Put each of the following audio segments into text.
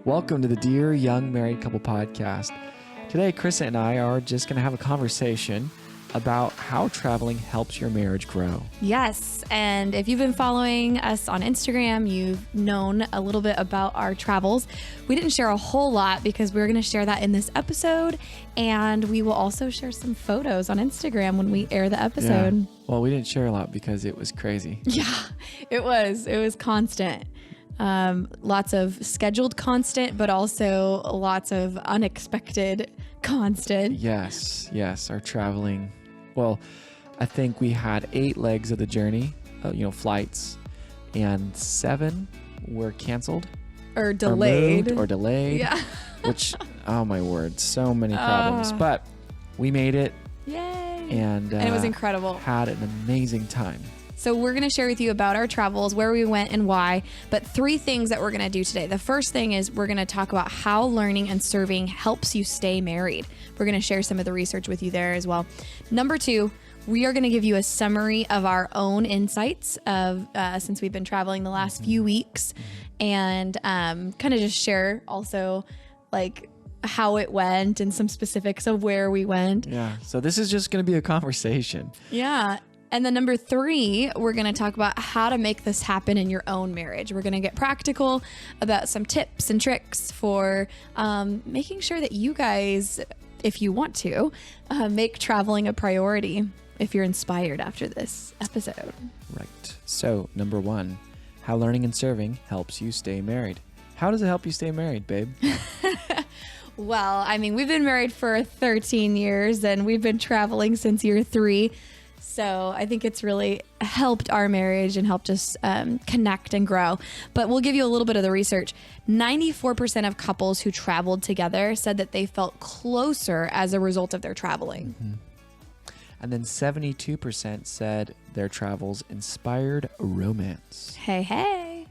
Welcome to the Dear Young Married Couple podcast. Today, Karissa and I are just going to have a conversation about how traveling helps your marriage grow. Yes, and if you've been following us on Instagram, you've known a little bit about our travels. We didn't share a whole lot because we're going to share that in this episode, and we will also share some photos on Instagram when we air the episode. Yeah. Well, we didn't share a lot because it was crazy. Yeah, it was constant. Lots of scheduled constant, but also lots of unexpected constant. Yes, our traveling. Well, I think we had 8 legs of the journey, flights, and 7 were canceled. Or delayed. Or delayed. Yeah. Which, oh my word, so many problems. But we made it. Yay. And it was incredible. Had an amazing time. So we're going to share with you about our travels, where we went and why, but 3 things that we're going to do today. The first thing is we're going to talk about how learning and serving helps you stay married. We're going to share some of the research with you there as well. Number 2, we are going to give you a summary of our own insights of since we've been traveling the last few weeks, and kind of just share also like how it went and some specifics of where we went. Yeah. So this is just going to be a conversation. Yeah. And then number 3, we're going to talk about how to make this happen in your own marriage. We're going to get practical about some tips and tricks for making sure that you guys, if you want to, make traveling a priority if you're inspired after this episode. Right. So number 1, how learning and serving helps you stay married. How does it help you stay married, babe? Well, I mean, we've been married for 13 years and we've been traveling since year 3. So I think it's really helped our marriage and helped us connect and grow. But we'll give you a little bit of the research. 94% of couples who traveled together said that they felt closer as a result of their traveling. Mm-hmm. And then 72% said their travels inspired romance. Hey.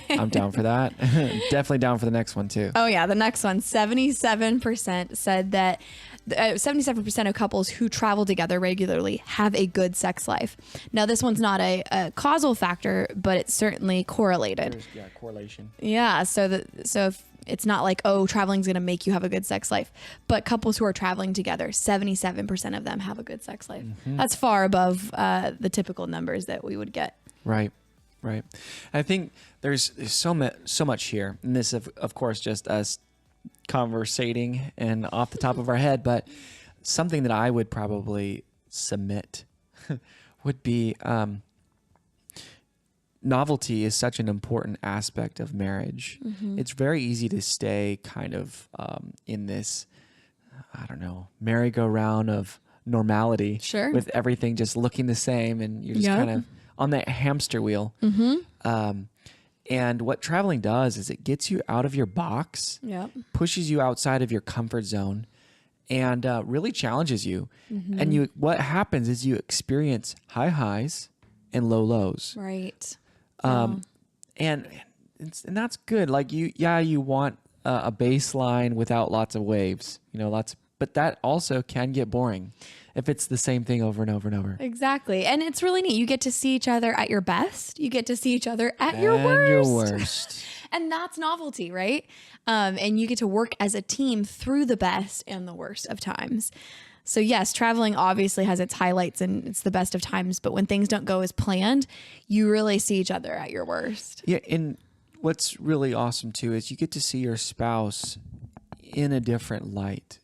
I'm down for that. Definitely down for the next one too. Oh yeah, the next one. 77% said that 77% of couples who travel together regularly have a good sex life. Now this one's not a causal factor, but it's certainly correlated. There's, correlation. Yeah, so if it's not like, oh, traveling's going to make you have a good sex life, but couples who are traveling together, 77% of them have a good sex life. Mm-hmm. That's far above the typical numbers that we would get. Right. I think there's so much here, and this of course just us conversating and off the top of our head, but something that I would probably submit would be novelty is such an important aspect of marriage. Mm-hmm. It's very easy to stay kind of in this, merry-go-round of normality. Sure. With everything just looking the same, and you're just kind of on that hamster wheel. Mm-hmm. And what traveling does is it gets you out of your box, pushes you outside of your comfort zone, and really challenges you. Mm-hmm. And what happens is you experience high highs and low lows. Right. And that's good. Like you want a baseline without lots of waves, but that also can get boring if it's the same thing over and over and over. Exactly. And it's really neat. You get to see each other at your best. You get to see each other at your worst. And that's novelty, right? And you get to work as a team through the best and the worst of times. So yes, traveling obviously has its highlights and it's the best of times, but when things don't go as planned, you really see each other at your worst. Yeah, and what's really awesome too is you get to see your spouse in a different light.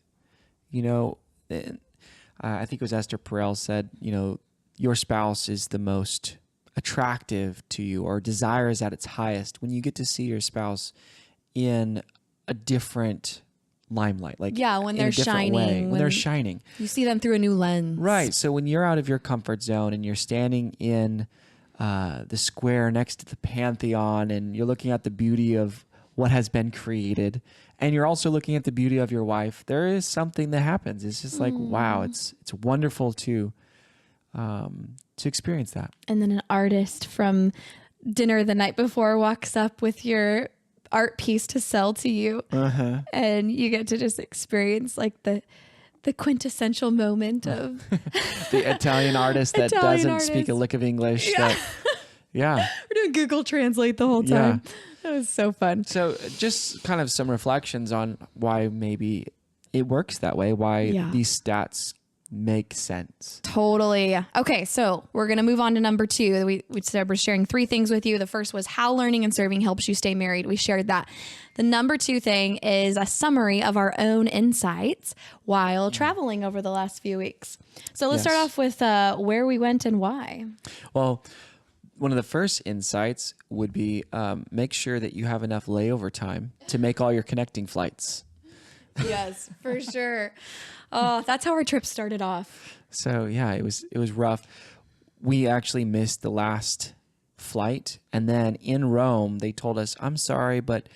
I think it was Esther Perel said, your spouse is the most attractive to you, or desire is at its highest when you get to see your spouse in a different limelight. When they're shining. When they're shining. You see them through a new lens. Right. So when you're out of your comfort zone and you're standing in the square next to the Pantheon and you're looking at the beauty of what has been created, and you're also looking at the beauty of your wife, there is something that happens. It's just like, wow, it's wonderful to experience that. And then an artist from dinner the night before walks up with your art piece to sell to you, and you get to just experience like the quintessential moment of the Italian artist that doesn't speak a lick of English. Yeah. Yeah. We're doing Google Translate the whole time. That was so fun. So just kind of some reflections on why maybe it works that way, why these stats make sense. Totally. Okay, so we're going to move on to number 2. We said we're sharing 3 things with you. The first was how learning and serving helps you stay married. We shared that. The number 2 thing is a summary of our own insights while traveling over the last few weeks. So let's start off with where we went and why. Well, one of the first insights would be make sure that you have enough layover time to make all your connecting flights. Yes, for sure. Oh, that's how our trip started off. So yeah, it was rough. We actually missed the last flight, and then in Rome they told us, "I'm sorry, but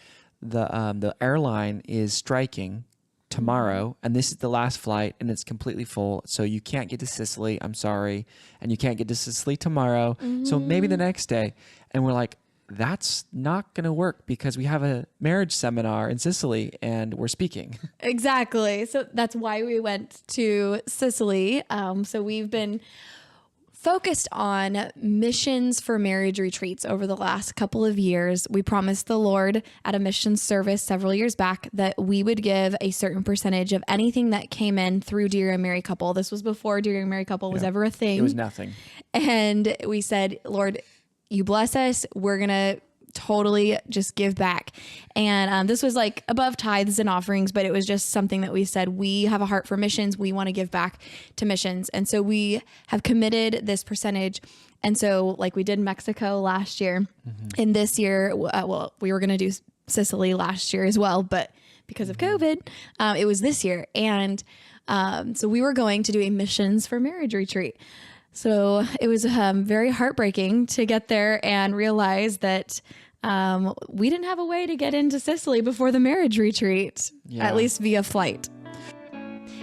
the airline is striking tomorrow, and this is the last flight, and it's completely full. So you can't get to Sicily. I'm sorry, and you can't get to Sicily tomorrow. So maybe the next day." And we're like, that's not going to work because we have a marriage seminar in Sicily and we're speaking. Exactly. So that's why we went to Sicily. So we've been focused on missions for marriage retreats over the last couple of years. We promised the Lord at a mission service several years back that we would give a certain percentage of anything that came in through Dear Young Married Couple. This was before Dear Young Married Couple was ever a thing. It was nothing. And we said, Lord, you bless us. We're going to totally just give back. And this was like above tithes and offerings, but it was just something that we said, we have a heart for missions. We want to give back to missions. And so we have committed this percentage. And so like we did Mexico last year and this year, we were going to do Sicily last year as well, but because of COVID, it was this year. And so we were going to do a missions for marriage retreat. So it was very heartbreaking to get there and realize that we didn't have a way to get into Sicily before the marriage retreat, at least via flight.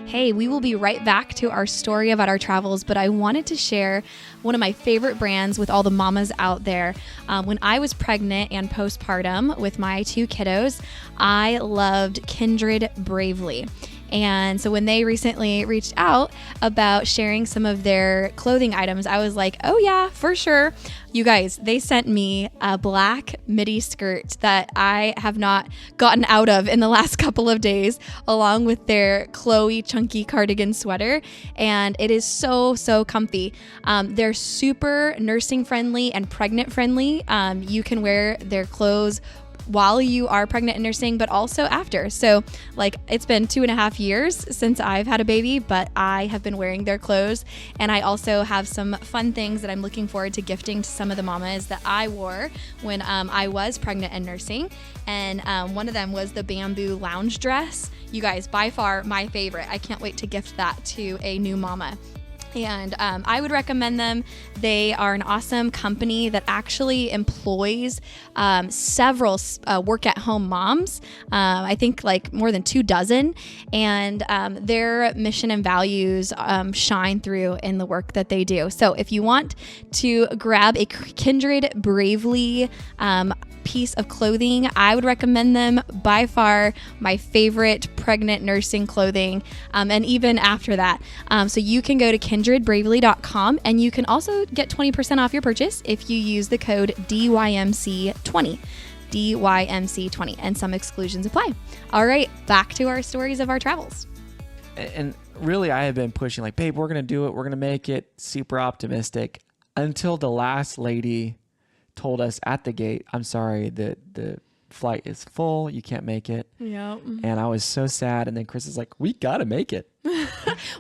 Hey, we will be right back to our story about our travels, but I wanted to share one of my favorite brands with all the mamas out there. When I was pregnant and postpartum with my 2 kiddos, I loved KINDRED Bravely. And so when they recently reached out about sharing some of their clothing items, I was like, oh yeah, for sure. You guys, they sent me a black midi skirt that I have not gotten out of in the last couple of days, along with their Chloe chunky cardigan sweater. And it is so, so comfy. They're super nursing friendly and pregnant friendly. You can wear their clothes while you are pregnant and nursing, but also after. So like it's been 2.5 years since I've had a baby, but I have been wearing their clothes. And I also have some fun things that I'm looking forward to gifting to some of the mamas that I wore when I was pregnant and nursing. And one of them was the bamboo lounge dress. You guys, by far my favorite. I can't wait to gift that to a new mama. And I would recommend them. They are an awesome company that actually employs several work-at-home moms. I think like more than 24. And their mission and values shine through in the work that they do. So if you want to grab a KINDRED Bravely piece of clothing, I would recommend them. By far my favorite pregnant nursing clothing, and even after that. So you can go to kindredbravely.com and you can also get 20% off your purchase if you use the code DYMC20. DYMC20, and some exclusions apply. All right, back to our stories of our travels. And really, I have been pushing like, babe, we're going to do it. We're going to make it, super optimistic, until the last lady told us at the gate, I'm sorry, the flight is full. You can't make it. Yeah. And I was so sad. And then Chris is like, we got to make it.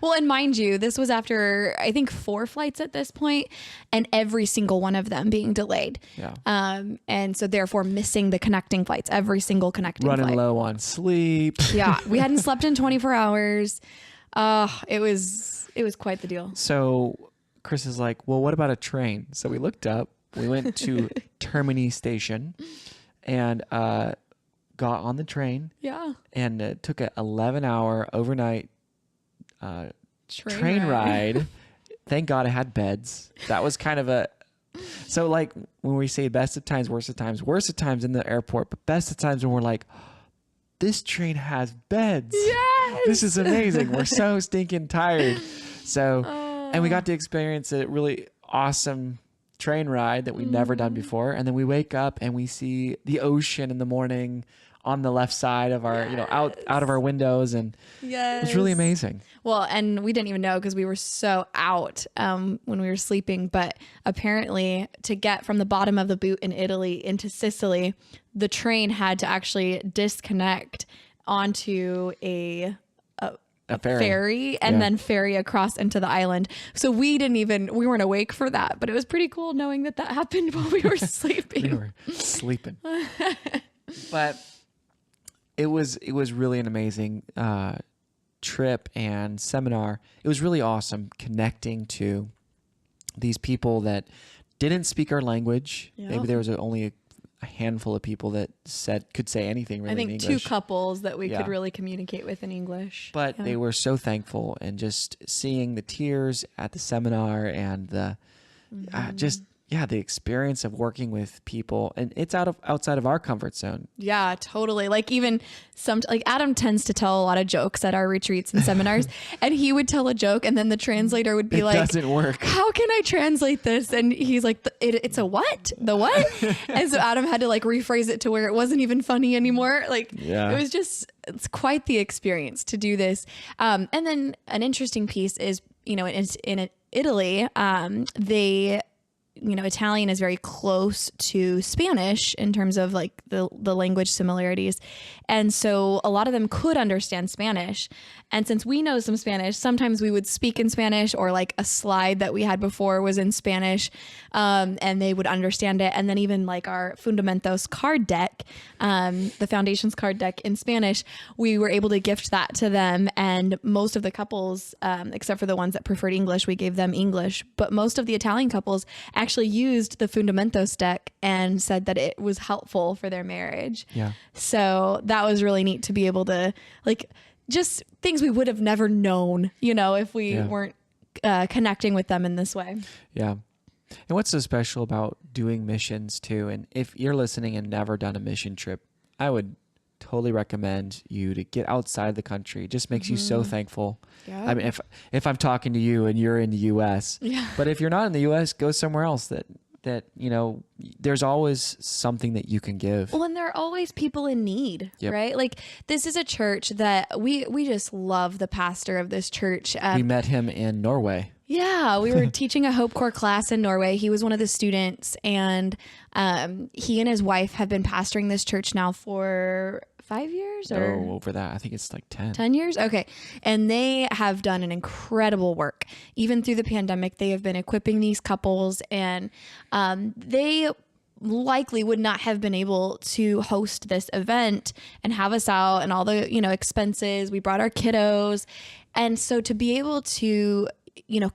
Well, and mind you, this was after, I think, 4 flights at this point, and every single one of them being delayed. Yeah. And so therefore missing the connecting flights, every single connecting flight. Running low on sleep. Yeah. We hadn't slept in 24 hours. It was quite the deal. So Chris is like, well, what about a train? So we looked up. We went to Termini Station and got on the train. Yeah. And took an 11-hour overnight train ride. Thank God it had beds. That was kind of a... So like when we say best of times, worst of times in the airport, but best of times when we're like, this train has beds. Yes. This is amazing. We're so stinking tired. So, and we got to experience a really awesome train ride that we'd never done before. And then we wake up and we see the ocean in the morning on the left side of our, out of our windows. And it was really amazing. Well, and we didn't even know because we were so out when we were sleeping. But apparently to get from the bottom of the boot in Italy into Sicily, the train had to actually disconnect onto a ferry and then ferry across into the island. So we weren't awake for that, but it was pretty cool knowing that happened while we were sleeping. We were sleeping. But it was really an amazing trip and seminar. It was really awesome connecting to these people that didn't speak our language. Yep. Maybe there was only a handful of people that could say anything really in English. I think 2 couples that we could really communicate with in English. But they were so thankful, and just seeing the tears at the seminar and the the experience of working with people, and it's outside of our comfort zone. Yeah, totally. Like even Adam tends to tell a lot of jokes at our retreats and seminars, and he would tell a joke and then the translator would be it doesn't work. How can I translate this? And he's like, it's a what? The what? And so Adam had to rephrase it to where it wasn't even funny anymore. It's quite the experience to do this. And then an interesting piece is, in Italy, Italian is very close to Spanish in terms of the language similarities. And so a lot of them could understand Spanish. And since we know some Spanish, sometimes we would speak in Spanish, or a slide that we had before was in Spanish, and they would understand it. And then even our Fundamentos card deck, the Foundations card deck in Spanish, we were able to gift that to them. And most of the couples, except for the ones that preferred English, we gave them English. But most of the Italian couples actually used the Fundamentos deck and said that it was helpful for their marriage. Yeah. So that was really neat to be able to just things we would have never known, if we weren't connecting with them in this way. Yeah. And what's so special about doing missions too? And if you're listening and never done a mission trip, I would totally recommend you to get outside the country. It just makes you so thankful. Yeah. I mean, if I'm talking to you and you're in the U.S., but if you're not in the U.S., go somewhere else that there's always something that you can give. Well, and there are always people in need, right? This is a church that we just love the pastor of this church. We met him in Norway. Yeah, we were teaching a Hope Corps class in Norway. He was one of the students, and he and his wife have been pastoring this church now for 5 years or over that. I think it's 10. 10 years. Okay. And they have done an incredible work. Even through the pandemic, they have been equipping these couples, and they likely would not have been able to host this event and have us out and all the, expenses. We brought our kiddos. And so to be able to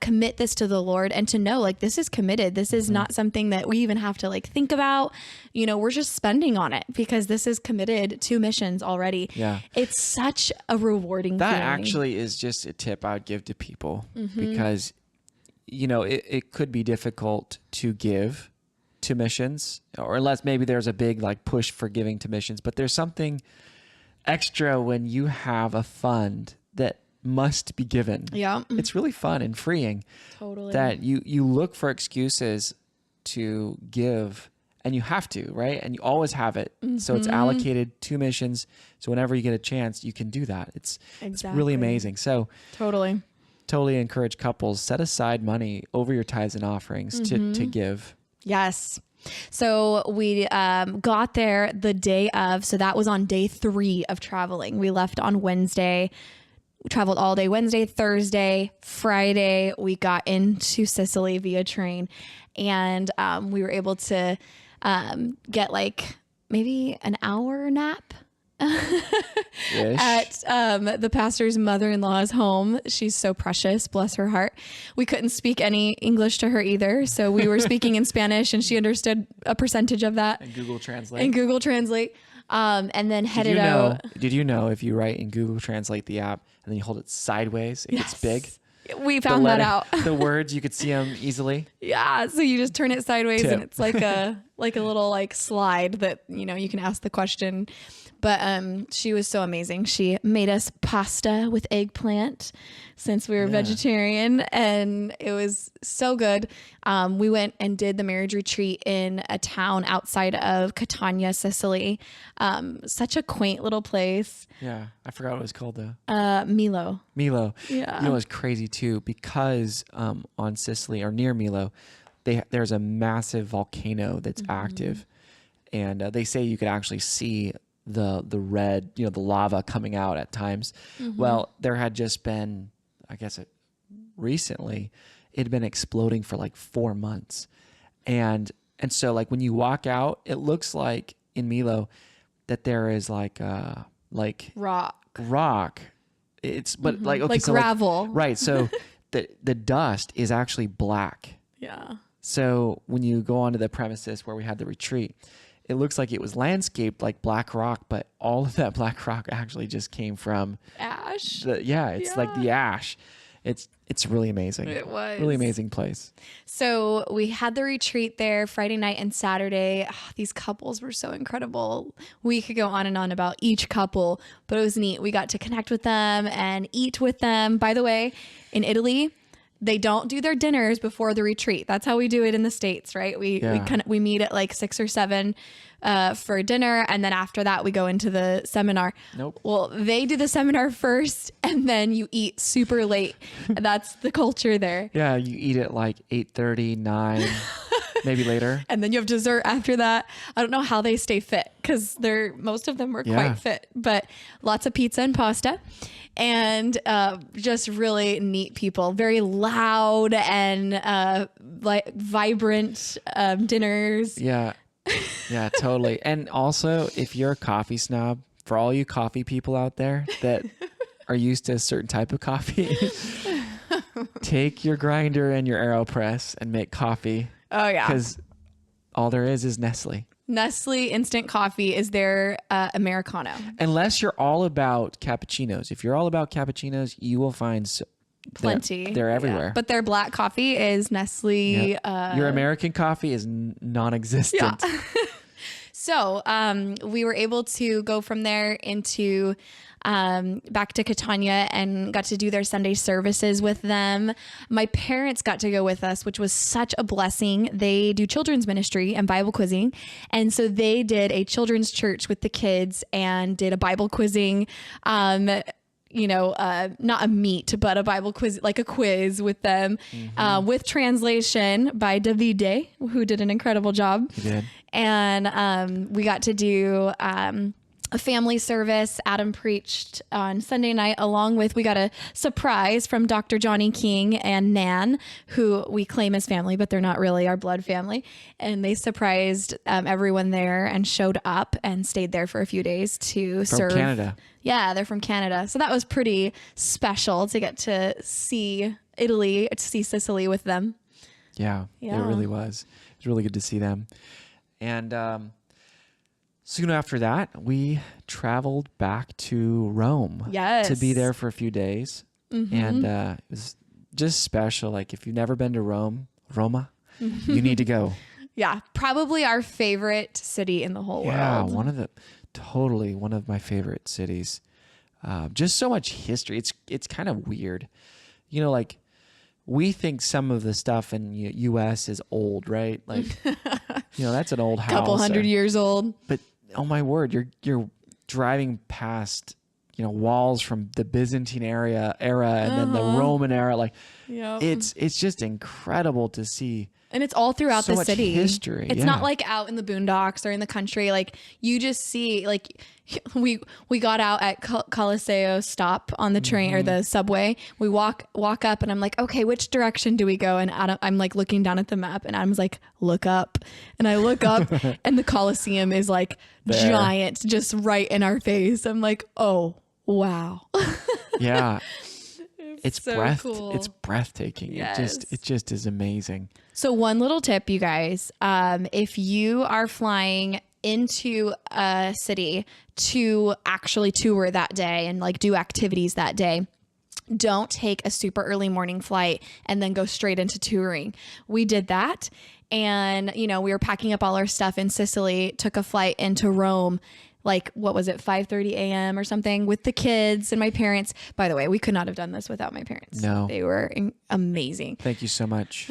commit this to the Lord and to know this is committed. This is not something that we even have to think about. We're just spending on it because this is committed to missions already. Yeah. It's such a rewarding feeling. That actually is just a tip I would give to people because, it could be difficult to give to missions, or unless maybe there's a big push for giving to missions, but there's something extra when you have a fund that must be given. Yeah. It's really fun and freeing. Totally. That you look for excuses to give, and you have to, right? And you always have it. So it's allocated to missions. So whenever you get a chance, you can do that. It's really amazing. So totally encourage couples, set aside money over your tithes and offerings to give. Yes. So we got there the day of. So that was on day 3 of traveling. We left on Wednesday. We traveled all day Wednesday, Thursday, Friday. We got into Sicily via train, and we were able to get maybe an hour nap at the pastor's mother-in-law's home. She's so precious, bless her heart. We couldn't speak any English to her either, so we were speaking in Spanish, and she understood a percentage of that. And Google Translate. And then headed out. Did you know if you write in Google Translate the app and then you hold it sideways, it gets big? We found that out. The words, you could see them easily. Yeah. So you just turn it sideways and it's like a little slide that, you can ask the question. But she was so amazing. She made us pasta with eggplant since we were vegetarian, and it was so good. We went and did the marriage retreat in a town outside of Catania, Sicily. Such a quaint little place. Yeah. I forgot what it was called though. Milo. Milo. Yeah. You know, it was crazy too because on Sicily or near Milo, there's a massive volcano that's active, and they say you could actually see the red, you know, the lava coming out at times. Well, there had just been, I guess recently, it had been exploding for like 4 months, and so like when you walk out, it looks like in Milo that there is like rock. It's but like okay, like so gravel, right? So the dust is actually black. Yeah. So when you go onto the premises where we had the retreat, it looks like it was landscaped like black rock, but all of that black rock actually just came from Ash. It's like the ash. It's really amazing. It was really amazing place. So we had the retreat there Friday night and Saturday. These couples were so incredible. We could go on and on about each couple, but it was neat. We got to connect with them and eat with them. By the way, in Italy, they don't do their dinners before the retreat. That's how we do it in the States, right? We meet at like 6 or 7 for dinner, and then after that we go into the seminar. Nope. Well, they do the seminar first, and then you eat super late. That's the culture there. Yeah, you eat at like 8:30, 9, maybe later. And then you have dessert after that. I don't know how they stay fit because most of them were quite fit, but lots of pizza and pasta. And just really neat people, very loud and like vibrant dinners. Yeah, yeah, totally. And also, if you're a coffee snob, for all you coffee people out there that are used to a certain type of coffee, take your grinder and your AeroPress and make coffee. Oh yeah, because all there is Nestle. Nestle instant coffee is their Americano. Unless you're all about cappuccinos. If you're all about cappuccinos, you will find plenty. They're everywhere. Yeah. But their black coffee is Nestle. Yep. Your American coffee is non-existent. Yeah. So we were able to go from there into back to Catania and got to do their Sunday services with them. My parents got to go with us, which was such a blessing. They do children's ministry and Bible quizzing. And so they did a children's church with the kids and did a Bible quizzing, not a meet, but a Bible quiz, like a quiz with them, with translation by Davide, who did an incredible job. He did. And we got to do a family service. Adam preached on Sunday night we got a surprise from Dr. Johnny King and Nan, who we claim as family, but they're not really our blood family. And they surprised everyone there and showed up and stayed there for a few days to serve. From Canada. Yeah, they're from Canada. So that was pretty special to get to see Italy, to see Sicily with them. Yeah, it really was. It was really good to see them. And soon after that, we traveled back to Rome. Yes. To be there for a few days. And it was just special. Like, if you've never been to Roma, you need to go. Yeah, probably our favorite city in the whole world. Yeah, one of my favorite cities. Just so much history. It's kind of weird. You know, like, we think some of the stuff in U.S. is old, right? Like, that's an old house. Couple hundred years old. But oh my word, you're driving past, walls from the Byzantine era and then the Roman era. Like, it's just incredible to see. And it's all throughout so the much city. History. It's not like out in the boondocks or in the country. Like, you just see, like, we got out at Coliseo stop on the train or the subway. We walk up and I'm like, okay, which direction do we go? And I'm like looking down at the map and Adam's like, look up. And I look up and the Colosseum is like there. Giant, just right in our face. I'm like, oh, wow. Yeah. It's so cool. It's breathtaking. Yes. It just is amazing. So one little tip, you guys, if you are flying into a city to actually tour that day and like do activities that day, don't take a super early morning flight and then go straight into touring. We did that. And, we were packing up all our stuff in Sicily, took a flight into Rome, like, what was it, 5:30 a.m. or something with the kids and my parents. By the way, we could not have done this without my parents. No. They were amazing. Thank you so much.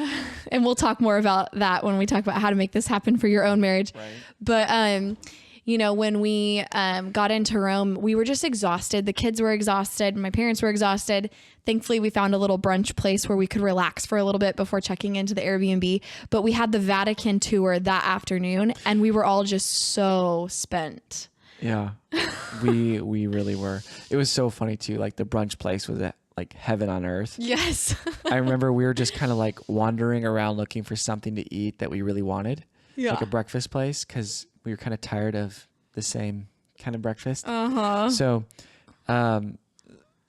And we'll talk more about that when we talk about how to make this happen for your own marriage. Right. But, you know, when we got into Rome, we were just exhausted. The kids were exhausted. My parents were exhausted. Thankfully, we found a little brunch place where we could relax for a little bit before checking into the Airbnb. But we had the Vatican tour that afternoon, and we were all just so spent. Yeah, we really were. It was so funny too. Like the brunch place was like heaven on earth. Yes. I remember we were just kind of like wandering around looking for something to eat that we really wanted. Yeah. Like a breakfast place, because we were kind of tired of the same kind of breakfast. Uh-huh. So,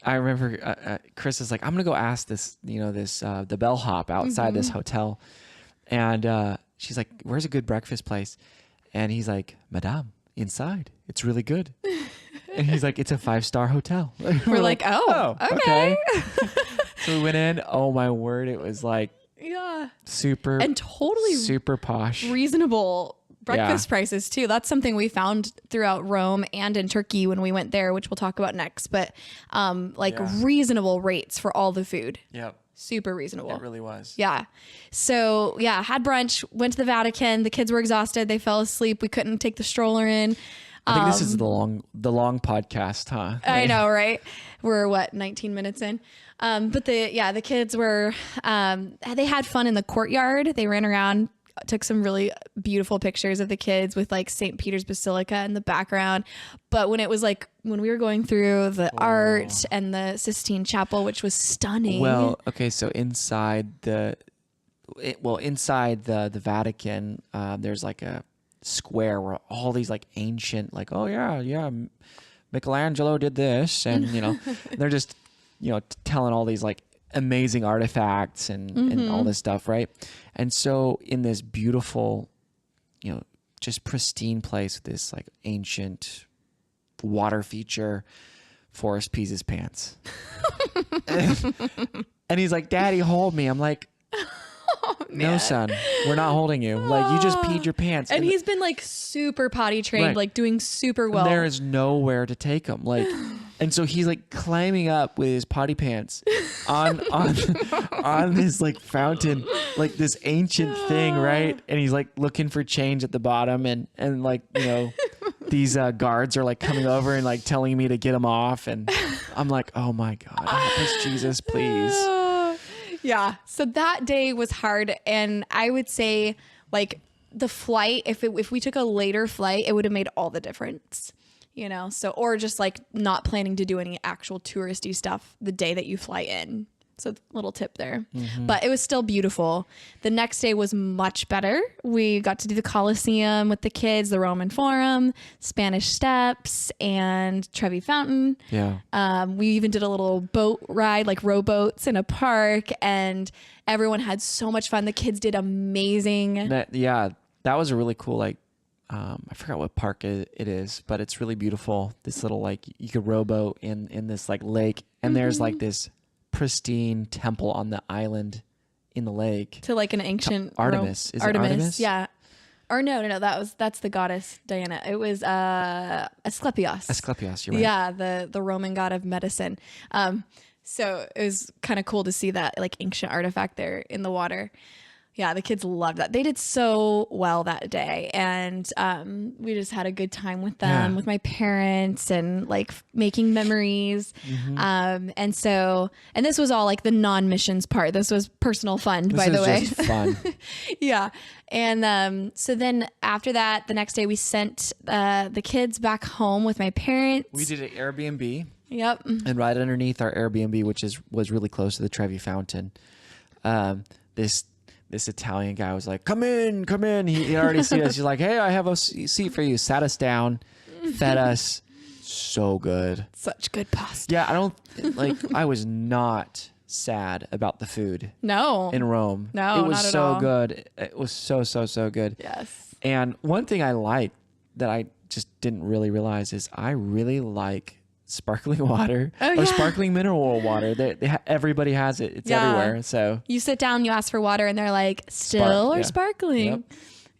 I remember Chris is like, I'm gonna go ask this, the bellhop outside this hotel, and she's like, "Where's a good breakfast place?" And he's like, "Madame, inside. It's really good." And he's like, "It's a 5-star hotel." We're like, oh, okay. So we went in. Oh my word! It was like super and totally super posh, reasonable breakfast prices too. That's something we found throughout Rome and in Turkey when we went there, which we'll talk about next. But reasonable rates for all the food. Yep. Super reasonable. It really was. Yeah. So had brunch, went to the Vatican. The kids were exhausted. They fell asleep. We couldn't take the stroller in. I think this is the long podcast, huh? I know, right? We're 19 minutes in. But the kids were, they had fun in the courtyard. They ran around, took some really beautiful pictures of the kids with like St. Peter's Basilica in the background. But when we were going through the art and the Sistine Chapel, which was stunning. Well, okay. So inside the Vatican, there's like a square where all these like ancient, like, oh yeah, Michelangelo did this. And, they're just, telling all these like amazing artifacts and all this stuff, right? And so in this beautiful, just pristine place with this like ancient water feature, Forrest pees his pants. And he's like, "Daddy, hold me." I'm like, "No, son, we're not holding you. Like, you just peed your pants." And he's been like super potty trained, Right. like doing super well. There is nowhere to take him. Like, and so he's like climbing up with his potty pants on this like fountain, like this ancient thing, right? And he's like looking for change at the bottom, and like, these guards are like coming over and like telling me to get him off, and I'm like, oh my God, help us, Jesus, please. Yeah. So that day was hard, and I would say like the flight, if we took a later flight, it would have made all the difference. So, or just like not planning to do any actual touristy stuff the day that you fly in. So little tip there, but it was still beautiful. The next day was much better. We got to do the Colosseum with the kids, the Roman Forum, Spanish Steps, and Trevi Fountain. Yeah. We even did a little boat ride, like rowboats in a park, and everyone had so much fun. The kids did amazing. That was a really cool, like, I forgot what park it is, but it's really beautiful. This little, like, you could rowboat in this like lake, and there's like this pristine temple on the island in the lake to like an ancient Artemis. Is Artemis? it Artemis? Yeah. Or no, that's the goddess Diana. It was Asclepios. Asclepios, you're right. Yeah, the Roman god of medicine. So it was kind of cool to see that like ancient artifact there in the water. Yeah, the kids loved that. They did so well that day, and we just had a good time with them, with my parents, and like making memories. And this was all like the non-missions part. This was personal fun, by the way. Just fun. Yeah. And so then after that, the next day we sent the kids back home with my parents. We did an Airbnb. Yep. And right underneath our Airbnb, which was really close to the Trevi Fountain, this Italian guy was like, come in. He already seen us. He's like, hey, I have a seat for you. Sat us down, fed us. So good. Such good pasta. Yeah, I was not sad about the food. No. In Rome. No, it was not at so all. good. It was so good. Yes. And one thing I like that I just didn't really realize is I really like sparkling water or sparkling mineral water. Everybody has it. It's everywhere. So you sit down, you ask for water, and they're like, still or sparkling? Yep.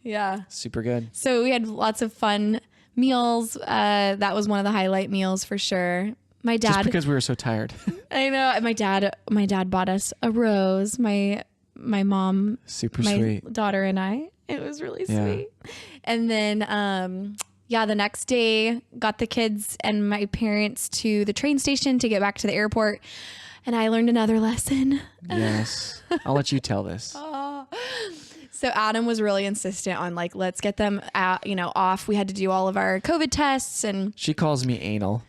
Yeah. Super good. So we had lots of fun meals. That was one of the highlight meals for sure. My dad, Just because we were so tired. I know my dad bought us a rose. My mom, Super my sweet. daughter and I, it was really Yeah. sweet. And then, the next day got the kids and my parents to the train station to get back to the airport. And I learned another lesson. Yes. I'll let you tell this. So Adam was really insistent on like, let's get them out, off. We had to do all of our COVID tests and She calls me anal.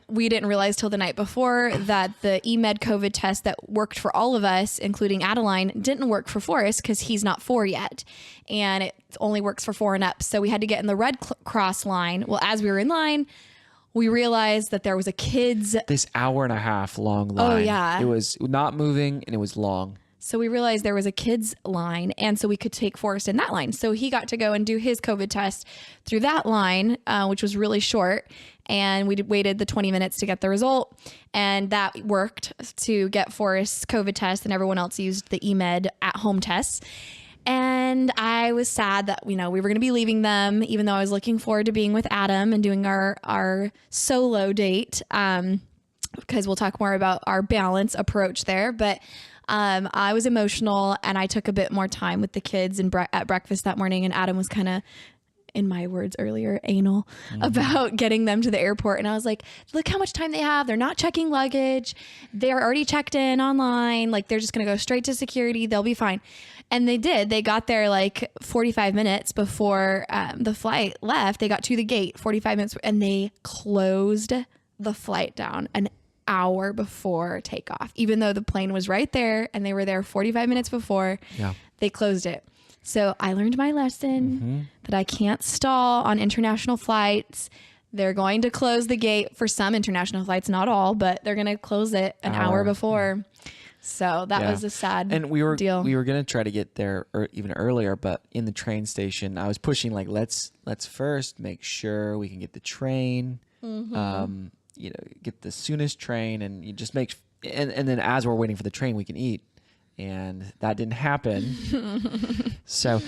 we didn't realize till the night before that the eMed COVID test that worked for all of us, including Adeline, didn't work for Forrest because he's not 4 yet. And it only works for 4 and up. So we had to get in the Red Cross line. Well, as we were in line, we realized that there was a kid's. This 1.5 hour long line. Oh, yeah. It was not moving and it was long. So we realized there was a kids line, and so we could take Forrest in that line. So he got to go and do his COVID test through that line, which was really short. And we waited the 20 minutes to get the result, and that worked to get Forrest's COVID test, and everyone else used the eMed at-home tests. And I was sad that, we were going to be leaving them, even though I was looking forward to being with Adam and doing our solo date, because we'll talk more about our balance approach there. But I was emotional, and I took a bit more time with the kids at breakfast that morning. And Adam was kind of, in my words earlier, anal about getting them to the airport. And I was like, look how much time they have. They're not checking luggage. They're already checked in online. Like, they're just going to go straight to security. They'll be fine. And they did. They got there like 45 minutes before the flight left. They got to the gate 45 minutes, and they closed the flight down an hour before takeoff, even though the plane was right there and they were there 45 minutes before. They closed it. So I learned my lesson that I can't stall on international flights. They're going to close the gate for some international flights, not all, but they're going to close it an hour before. So that was a sad and we were deal. We were going to try to get there even earlier, but in the train station, I was pushing like, let's first make sure we can get the train, get the soonest train, and you just make, and then as we're waiting for the train, we can eat. And that didn't happen. So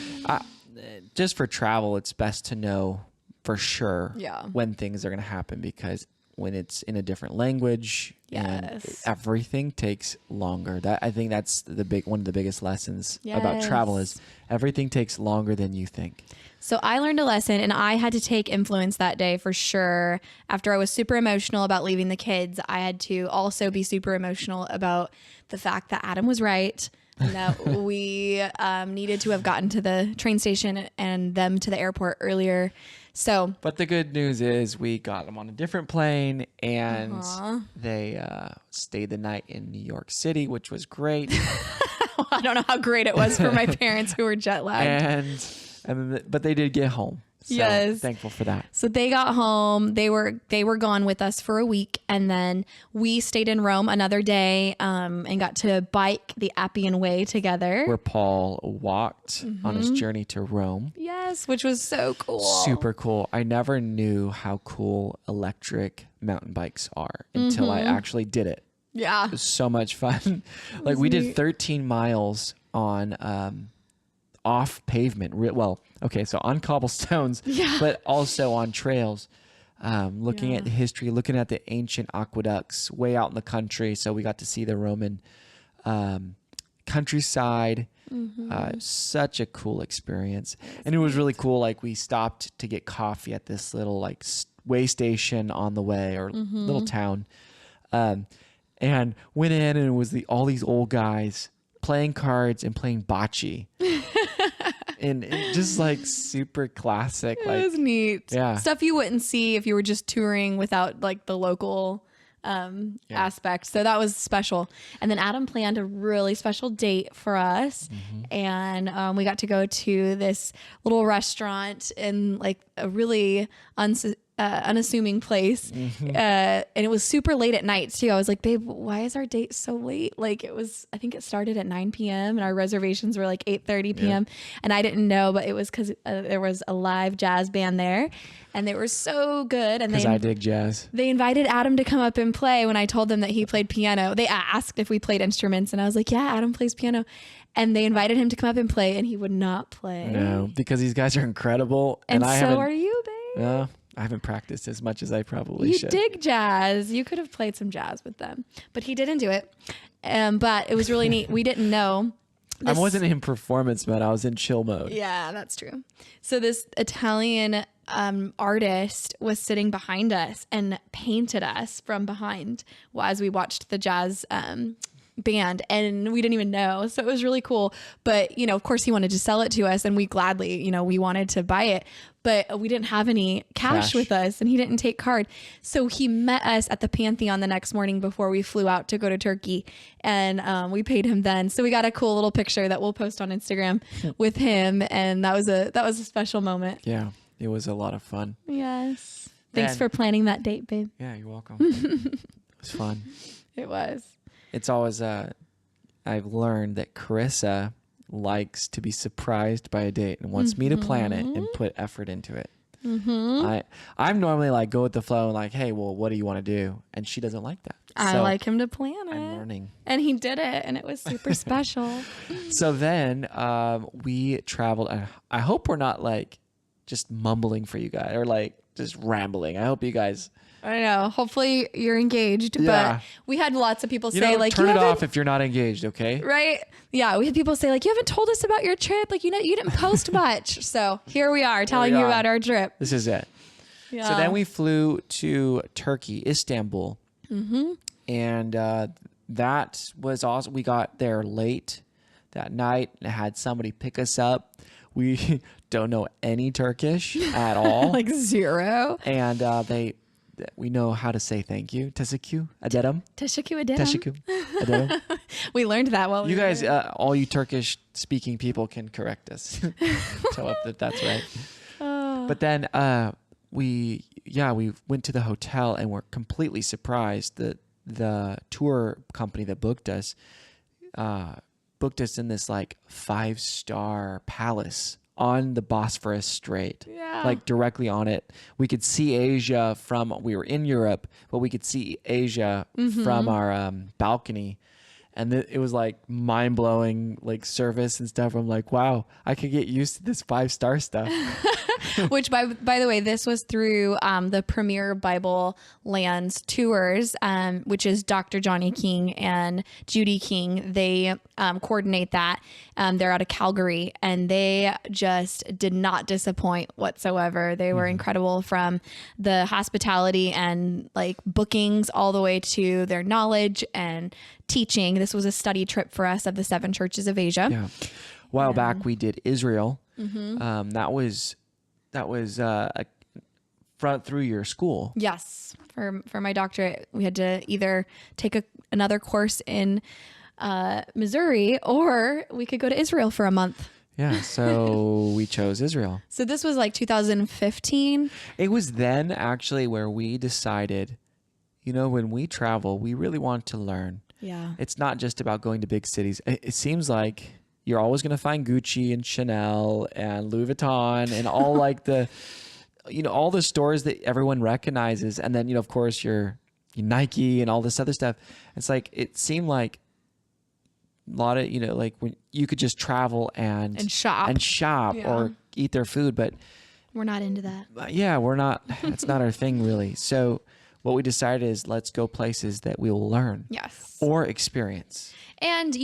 just for travel, it's best to know for sure when things are going to happen, because when it's in a different language and everything takes longer. I think that's one of the biggest lessons about travel is everything takes longer than you think. So I learned a lesson, and I had to take influence that day for sure. After I was super emotional about leaving the kids, I had to also be super emotional about the fact that Adam was right, and that we needed to have gotten to the train station and them to the airport earlier. So, but the good news is we got them on a different plane, and they stayed the night in New York City, which was great. I don't know how great it was for my parents who were jet lagged. But they did get home. So thankful for that. So they got home. They were gone with us for a week, and then we stayed in Rome another day and got to bike the Appian Way together, where Paul walked on his journey to Rome. Yes, which was so cool. Super cool. I never knew how cool electric mountain bikes are until I actually did it. Yeah, it was so much fun. Like we did 13 miles on off pavement. So on cobblestones, but also on trails, looking at the history, looking at the ancient aqueducts way out in the country. So we got to see the Roman countryside. Such a cool experience. And it was really cool. Like we stopped to get coffee at this little like way station on the way, or little town, and went in, and it was all these old guys playing cards and playing bocce. And just like super classic. It was neat. Yeah. Stuff you wouldn't see if you were just touring without like the local aspect. So that was special. And then Adam planned a really special date for us. And we got to go to this little restaurant in like a really unassuming place. And it was super late at night too. I was like, babe, why is our date so late? Like I think it started at 9 p.m. and our reservations were like 8:30 p.m. And I didn't know, but it was because there was a live jazz band there and they were so good. And Because I dig jazz. they invited Adam to come up and play when I told them that he played piano. They asked if we played instruments and I was like, yeah, Adam plays piano. And they invited him to come up and play and he would not play. No, because these guys are incredible. And I so haven't, are you, babe. I haven't practiced as much as I probably You should. dig jazz. You could have played some jazz with them, but he didn't do it. But it was really neat. We didn't know. I wasn't in performance mode. I was in chill mode. Yeah, that's true. So this Italian artist was sitting behind us and painted us from behind as we watched the jazz band, and we didn't even know. So it was really cool. But, of course he wanted to sell it to us and we gladly, we wanted to buy it, but we didn't have any cash with us and he didn't take card. So he met us at the Pantheon the next morning before we flew out to go to Turkey, and we paid him then. So we got a cool little picture that we'll post on Instagram with him. And that was a special moment. Yeah, it was a lot of fun. Yes. Thanks And- for planning that date, babe. Yeah, you're welcome. It was fun. It was. It's always, I've learned that Karissa likes to be surprised by a date and wants me to plan it and put effort into it. I'm normally like, go with the flow and like, hey, well, what do you want to do? And she doesn't like that. I So like him to plan it. I'm learning. And he did it, and it was super special. So then we traveled. I hope we're not like just mumbling for you guys or like just rambling. I hope you guys... I know. Hopefully you're engaged, Yeah. but we had lots of people You say know, like, turn you it haven't- off if you're not engaged, okay? right? Yeah, we had people say like, you haven't told us about your trip. Like, you didn't post much. So here we are telling you are. about our trip. This is it. Yeah. So then we flew to Turkey, Istanbul. And that was awesome. We got there late that night and had somebody pick us up. We don't know any Turkish at all. like zero. And we know how to say thank you. Teşekkür ederim. Teşekkür ederim. Teşekkür ederim. We learned that while we You were guys, there. all you Turkish speaking people can correct us. Tell us that that's right. But then we went to the hotel and were completely surprised that the tour company that booked us in this like 5-star palace on the Bosphorus Strait. Yeah. Like directly on it. We could see Asia we were in Europe, but we could see Asia from our balcony. And it was like mind-blowing like service and stuff. I'm like, wow, I could get used to this 5-star stuff. Which, by the way, this was through the Premier Bible Lands Tours, which is Dr. Johnny King and Judy King. They coordinate that. They're out of Calgary, and they just did not disappoint whatsoever. They were incredible, from the hospitality and like bookings all the way to their knowledge and teaching. This was a study trip for us of the 7 churches of Asia. Yeah. A while back, we did Israel. That was front through your school. Yes. For my doctorate, we had to either take another course in Missouri, or we could go to Israel for a month. Yeah, so we chose Israel. So this was like 2015. It was then actually where we decided, when we travel, we really want to learn. Yeah. It's not just about going to big cities. It seems like you're always going to find Gucci and Chanel and Louis Vuitton and all like all the stores that everyone recognizes. And then, of course, your Nike and all this other stuff. It's like, it seemed like a lot of, like when you could just travel and shop yeah. or eat their food. But we're not into that. Yeah, we're not. It's not our thing really. So what we decided is let's go places that we'll learn. Yes. Or experience. And,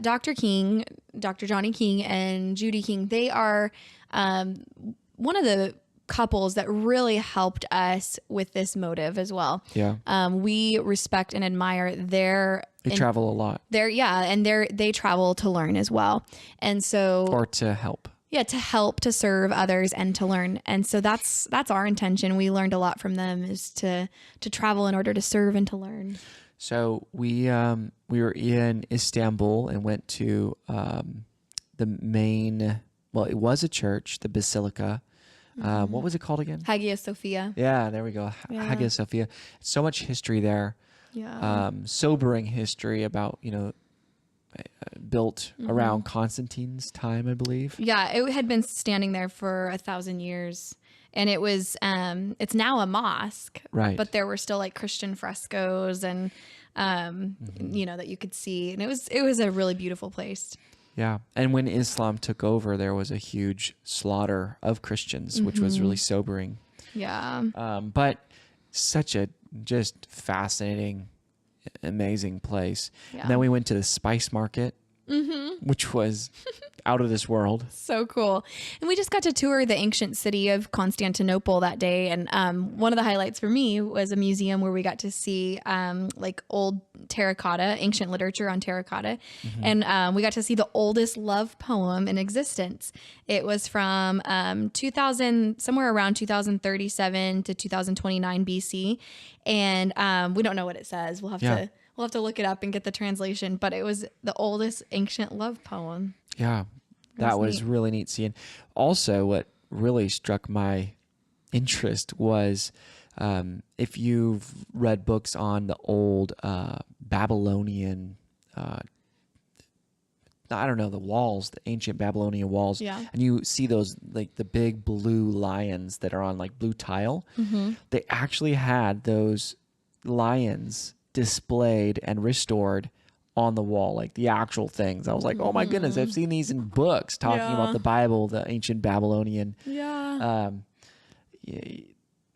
Dr. King, Dr. Johnny King and Judy King, they are one of the couples that really helped us with this motive as well. Yeah. We respect and admire their... They travel a lot. And they travel to learn as well. And so... Or to help. Yeah, to help, to serve others, and to learn. And so that's our intention. We learned a lot from them, is to travel in order to serve and to learn. So we were in Istanbul and went to the main, well, it was a church, the Basilica What was it called again? Hagia Sophia. Yeah, there we go. Yeah. Hagia Sophia. So much history there. Yeah. Sobering history about, built Mm-hmm. around Constantine's time, I believe. Yeah, it had been standing there for 1,000 years, and it was it's now a mosque, Right. but there were still like Christian frescoes and that you could see, and it was a really beautiful place. Yeah. And when Islam took over, there was a huge slaughter of Christians, which was really sobering. Yeah. But such a just fascinating, amazing place. Yeah. And then we went to the spice market, which was out of this world. So cool. And we just got to tour the ancient city of Constantinople that day. And one of the highlights for me was a museum where we got to see like old terracotta, ancient literature on terracotta. And we got to see the oldest love poem in existence. It was from 2000, somewhere around 2037 to 2029 BC. And we don't know what it says. We'll have to look it up and get the translation, but it was the oldest ancient love poem. Yeah, that was really neat seeing. Also, what really struck my interest was if you've read books on the old Babylonian, the walls, the ancient Babylonian walls, and you see those, like the big blue lions that are on like blue tile, they actually had those lions displayed and restored on the wall, like the actual things. I was like, oh my goodness, I've seen these in books talking about the Bible, the ancient Babylonian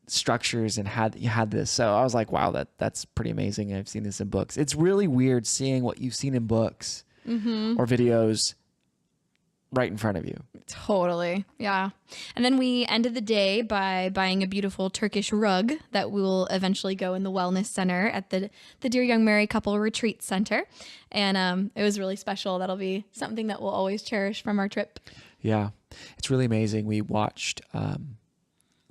structures, and had this. So I was like, wow, that's pretty amazing. I've seen this in books. It's really weird seeing what you've seen in books or videos right in front of you. Totally. Yeah. And then we ended the day by buying a beautiful Turkish rug that will eventually go in the wellness center at the Dear Young Married Couple Retreat Center. And it was really special. That'll be something that we'll always cherish from our trip. Yeah. It's really amazing. We watched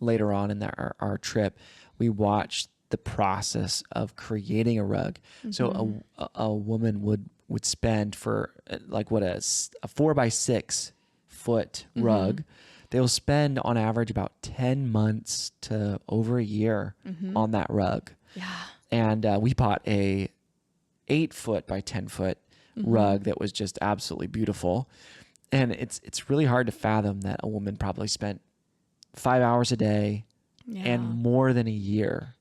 later on in our trip, we watched the process of creating a rug. So a woman would spend for like a 4x6 foot rug. They'll spend on average about 10 months to over a year on that rug. Yeah. And we bought a 8 foot by 10 foot rug that was just absolutely beautiful. And it's really hard to fathom that a woman probably spent 5 hours a day and more than a year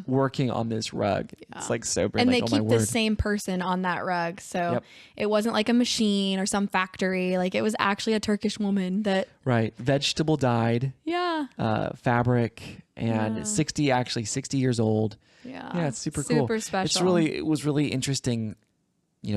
working on this rug. It's like sobering. And like, they oh keep my the word. same person on that rug. So it wasn't like a machine or some factory. Like it was actually a Turkish woman that. Right. Vegetable dyed. Yeah. Fabric, and 60 years old. Yeah. It's super cool. Super special. It was really interesting,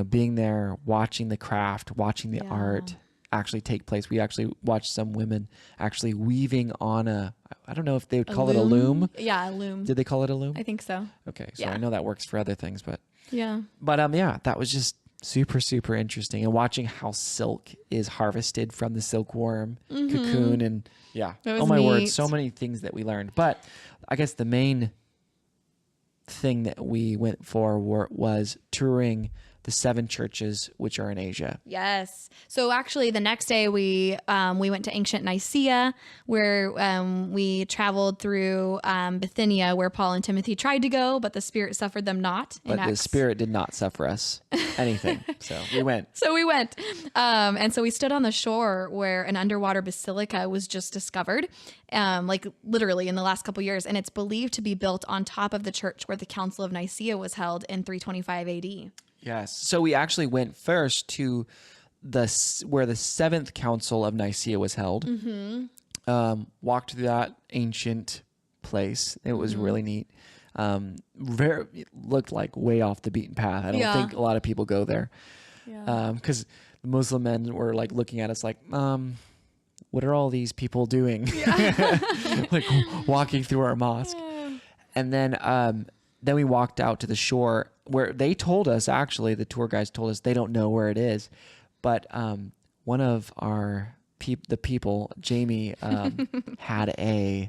being there, watching the craft, watching the art actually take place. We actually watched some women actually weaving on I don't know if they would call it a loom. Yeah, a loom. Did they call it a loom? I think so. Okay. So I know that works for other things, but yeah. But that was just super, super interesting. And watching how silk is harvested from the silkworm cocoon, and oh my word, so many things that we learned. But I guess the main thing that we went for was touring the 7 churches which are in Asia. Yes. So actually the next day we went to ancient Nicaea, where we traveled through Bithynia, where Paul and Timothy tried to go, but the Spirit suffered them not. But the Spirit did not suffer us anything. So we went. And so we stood on the shore where an underwater basilica was just discovered, like literally in the last couple years. And it's believed to be built on top of the church where the Council of Nicaea was held in 325 AD. Yes. So we actually went first to where the 7th Council of Nicaea was held. Walked through that ancient place. It was really neat. It looked like way off the beaten path. I don't think a lot of people go there. Because the Muslim men were like looking at us like, what are all these people doing? Like walking through our mosque. And then we walked out to the shore, where they told us, actually, the tour guides told us they don't know where it is. But one of the people, Jamie, had a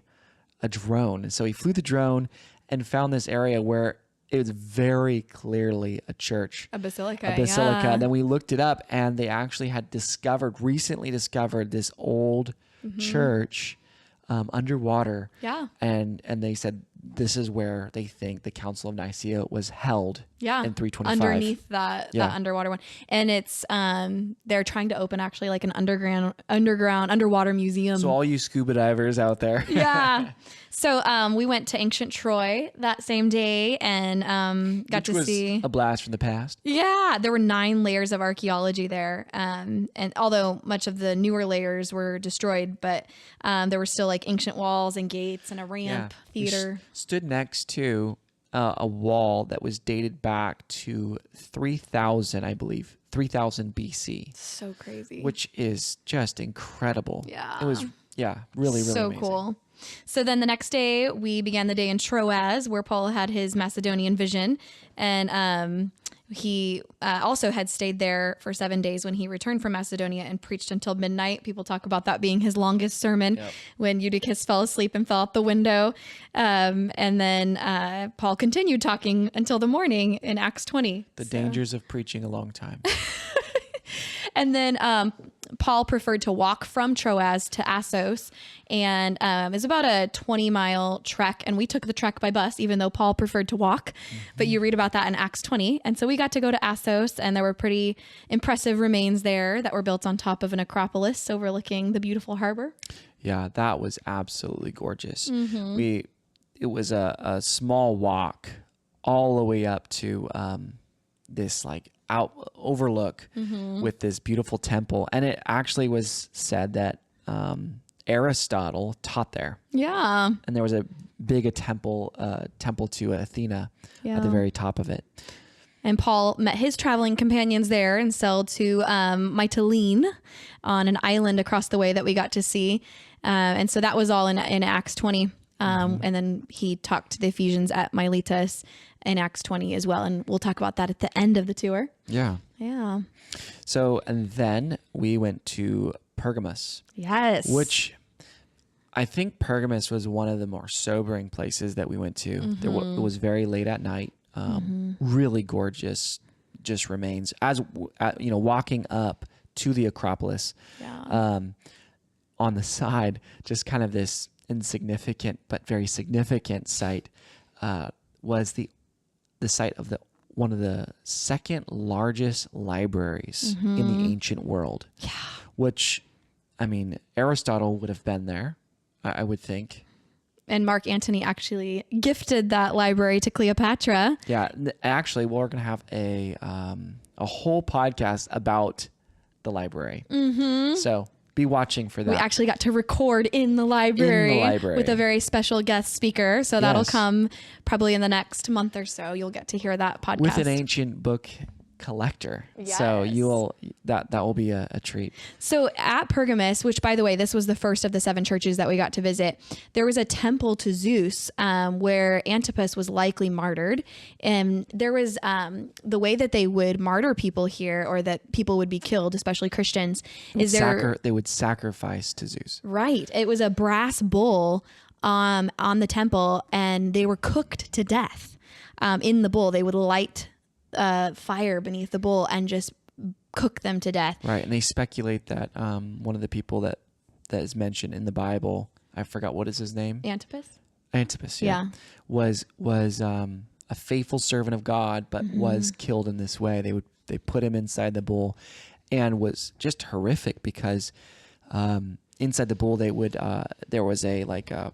drone. And so he flew the drone and found this area where it was very clearly a church. A basilica. And then we looked it up, and they actually had recently discovered this old church underwater. Yeah. And they said this is where they think the Council of Nicaea was held. Yeah. In 325. Underneath that underwater one. And it's they're trying to open actually like an underwater museum. So all you scuba divers out there. Yeah. So we went to ancient Troy that same day and got to see a blast from the past. Yeah, there were 9 layers of archaeology there. And although much of the newer layers were destroyed, but there were still like ancient walls and gates and a ramp, theater. Stood next to a wall that was dated back to 3000, I believe, 3000 BC. So crazy. Which is just incredible. Yeah. It was, really so amazing. Cool. So then the next day we began the day in Troas where Paul had his Macedonian vision. And he also had stayed there for 7 days when he returned from Macedonia and preached until midnight. People talk about that being his longest sermon when Eutychus fell asleep and fell out the window. And then Paul continued talking until the morning in Acts 20. The dangers of preaching a long time. And then Paul preferred to walk from Troas to Assos, and it's about a 20-mile trek. And we took the trek by bus, even though Paul preferred to walk. But you read about that in Acts 20. And so we got to go to Assos, and there were pretty impressive remains there that were built on top of an acropolis overlooking the beautiful harbor. Yeah, that was absolutely gorgeous. It was a small walk all the way up to this like overlook with this beautiful temple. And it actually was said that Aristotle taught there. Yeah. And there was a big temple to Athena at the very top of it. And Paul met his traveling companions there and sailed to Mytilene on an island across the way that we got to see. And so that was all in Acts 20. And then he talked to the Ephesians at Miletus in Acts 20 as well. And we'll talk about that at the end of the tour. Yeah. Yeah. So, and then we went to Pergamos. Yes. Which I think Pergamos was one of the more sobering places that we went to. It was very late at night. Really gorgeous, just remains. As walking up to the Acropolis, on the side, just kind of this insignificant but very significant site was the site of one of the second largest libraries in the ancient world. Yeah. Which, I mean, Aristotle would have been there, I would think. And Mark Antony actually gifted that library to Cleopatra. Yeah, actually, we're going to have a whole podcast about the library. So be watching for that. We actually got to record in the library with a very special guest speaker. So that'll come probably in the next month or so. You'll get to hear that podcast. With an ancient book collector. Yes. So that will be a treat. So at Pergamos, which by the way, this was the first of the 7 churches that we got to visit, there was a temple to Zeus where Antipas was likely martyred. And there was the way that they would martyr people here, or that people would be killed, especially Christians, they would sacrifice to Zeus. Right. It was a brass bull on the temple, and they were cooked to death in the bull. They would light fire beneath the bull and just cook them to death. Right. And they speculate that one of the people that is mentioned in the Bible, I forgot what is his name. Antipas, yeah. Was a faithful servant of God, but was killed in this way. They put him inside the bull, and was just horrific because inside the bull there was a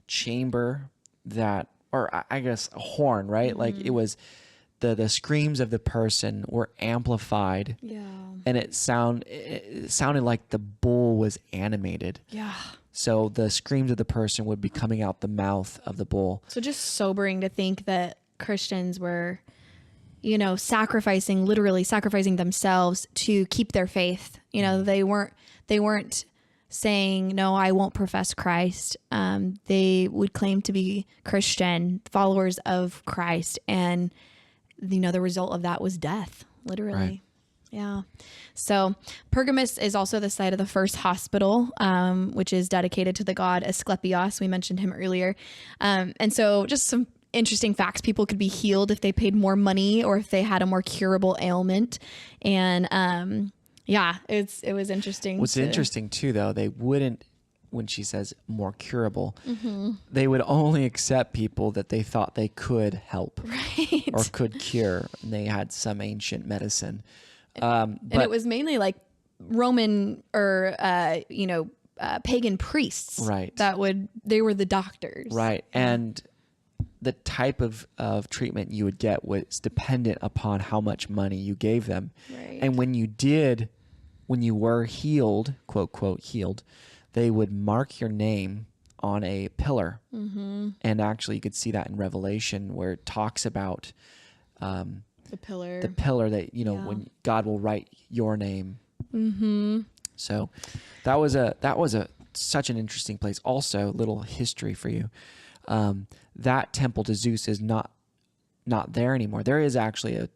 chamber that, or I guess a horn, right? Like it was the screams of the person were amplified. Yeah. And it sounded like the bull was animated. Yeah. So the screams of the person would be coming out the mouth of the bull. So just sobering to think that Christians were, literally sacrificing themselves to keep their faith. They weren't saying, no, I won't profess Christ. They would claim to be Christian, followers of Christ. And, the result of that was death, literally. Right. Yeah. So Pergamos is also the site of the first hospital, which is dedicated to the god Asclepios. We mentioned him earlier. And so just some interesting facts. People could be healed if they paid more money or if they had a more curable ailment. And, it was interesting. What's interesting too, though, they wouldn't when she says more curable, they would only accept people that they thought they could help Right. or could cure. And they had some ancient medicine. And it was mainly like Roman or, pagan priests. Right. They were the doctors. Right. And the type of treatment you would get was dependent upon how much money you gave them. Right. And when you were healed, quote, quote, healed, they would mark your name on a pillar. And actually you could see that in Revelation where it talks about The pillar. that, when God will write your name. So that was such an interesting place. Also, little history for you. That temple to Zeus is not there anymore. There is actually a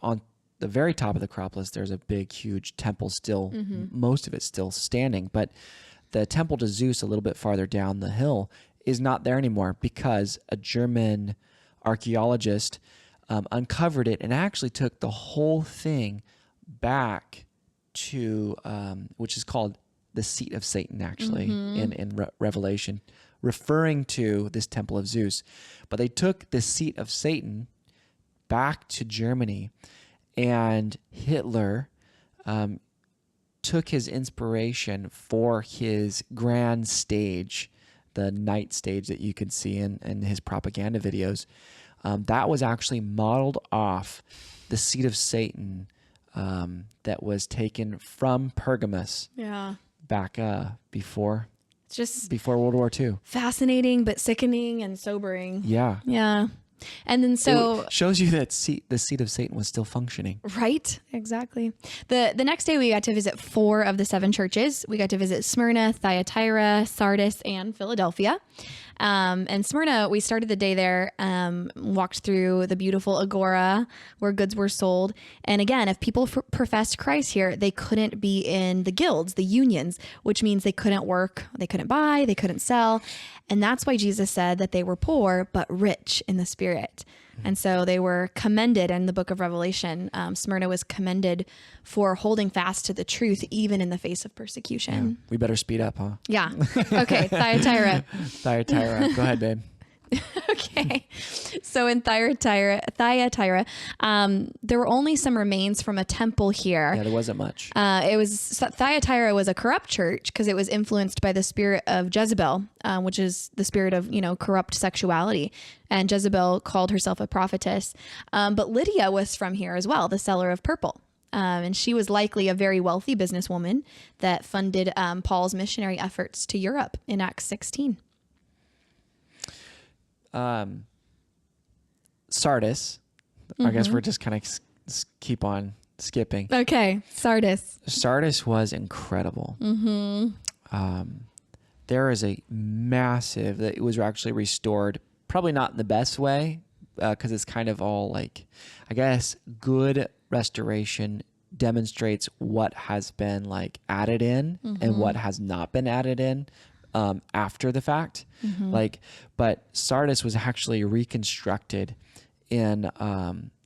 on the very top of the Acropolis. There's a big, huge temple still. Most of it's still standing, but the temple to Zeus, a little bit farther down the hill, is not there anymore because a German archaeologist uncovered it and actually took the whole thing back to which is called the seat of Satan, actually, in Revelation, referring to this temple of Zeus. But they took the seat of Satan back to Germany, and Hitler took his inspiration for his grand stage, the night stage that you can see in his propaganda videos. That was actually modeled off the seat of Satan that was taken from Pergamos back before It's just World War II. fascinating, but sickening and sobering. Yeah. Yeah. And then It shows you that the seat of Satan was still functioning. Right, exactly. The next day we got to visit 4 of the 7 churches. We got to visit Smyrna, Thyatira, Sardis, and Philadelphia. And Smyrna, we started the day there, walked through the beautiful agora where goods were sold. And again, if people professed Christ here, they couldn't be in the guilds, the unions, which means they couldn't work, they couldn't buy, they couldn't sell. And that's why Jesus said that they were poor, but rich in the spirit. And so they were commended in the book of Revelation. Smyrna was commended for holding fast to the truth, even in the face of persecution. Yeah. We better speed up, huh? Yeah. Okay. Thyatira. Thyatira. Go ahead, babe. Okay. So in Thyatira, there were only some remains from a temple here. Yeah, there wasn't much. Thyatira was a corrupt church because it was influenced by the spirit of Jezebel, which is the spirit of, corrupt sexuality. And Jezebel called herself a prophetess. But Lydia was from here as well, the seller of purple. And she was likely a very wealthy businesswoman that funded Paul's missionary efforts to Europe in Acts 16. Sardis. I guess we're just kind of keep on skipping. Okay, Sardis. Sardis was incredible. There is a massive that was actually restored, probably not in the best way, because it's kind of all like, I guess, good restoration demonstrates what has been like added in and what has not been added in after the fact. But Sardis was actually reconstructed in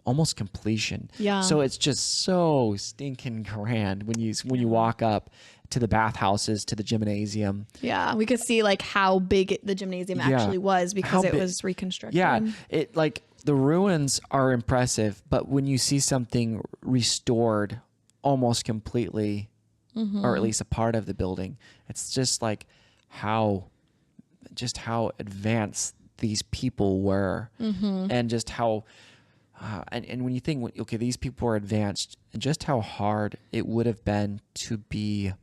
almost completion. Yeah. So it's just so stinking grand when you walk up to the bathhouses, to the gymnasium. Yeah, we could see like how big the gymnasium actually was because it was reconstructed. Yeah, it like the ruins are impressive, but when you see something restored almost completely, or at least a part of the building, it's just like how advanced these people were, and just how, and when you think, okay, these people were advanced, and just how hard it would have been to be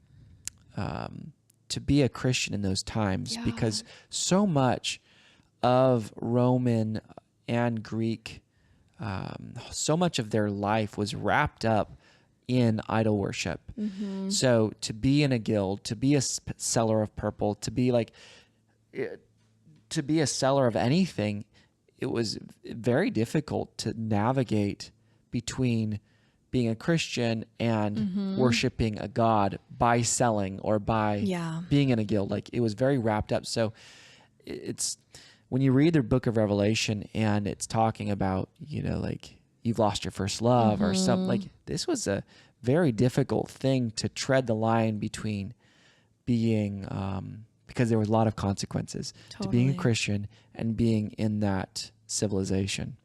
a Christian in those times, because so much of Roman and Greek, so much of their life was wrapped up in idol worship. So to be in a guild, to be a seller of purple, to be a seller of anything, it was very difficult to navigate between being a Christian and worshiping a god by selling or by being in a guild. Like, it was very wrapped up. So it's when you read the book of Revelation and it's talking about, like you've lost your first love or something, like this was a very difficult thing to tread the line between being, because there was a lot of consequences to being a Totally. Christian and being in that civilization.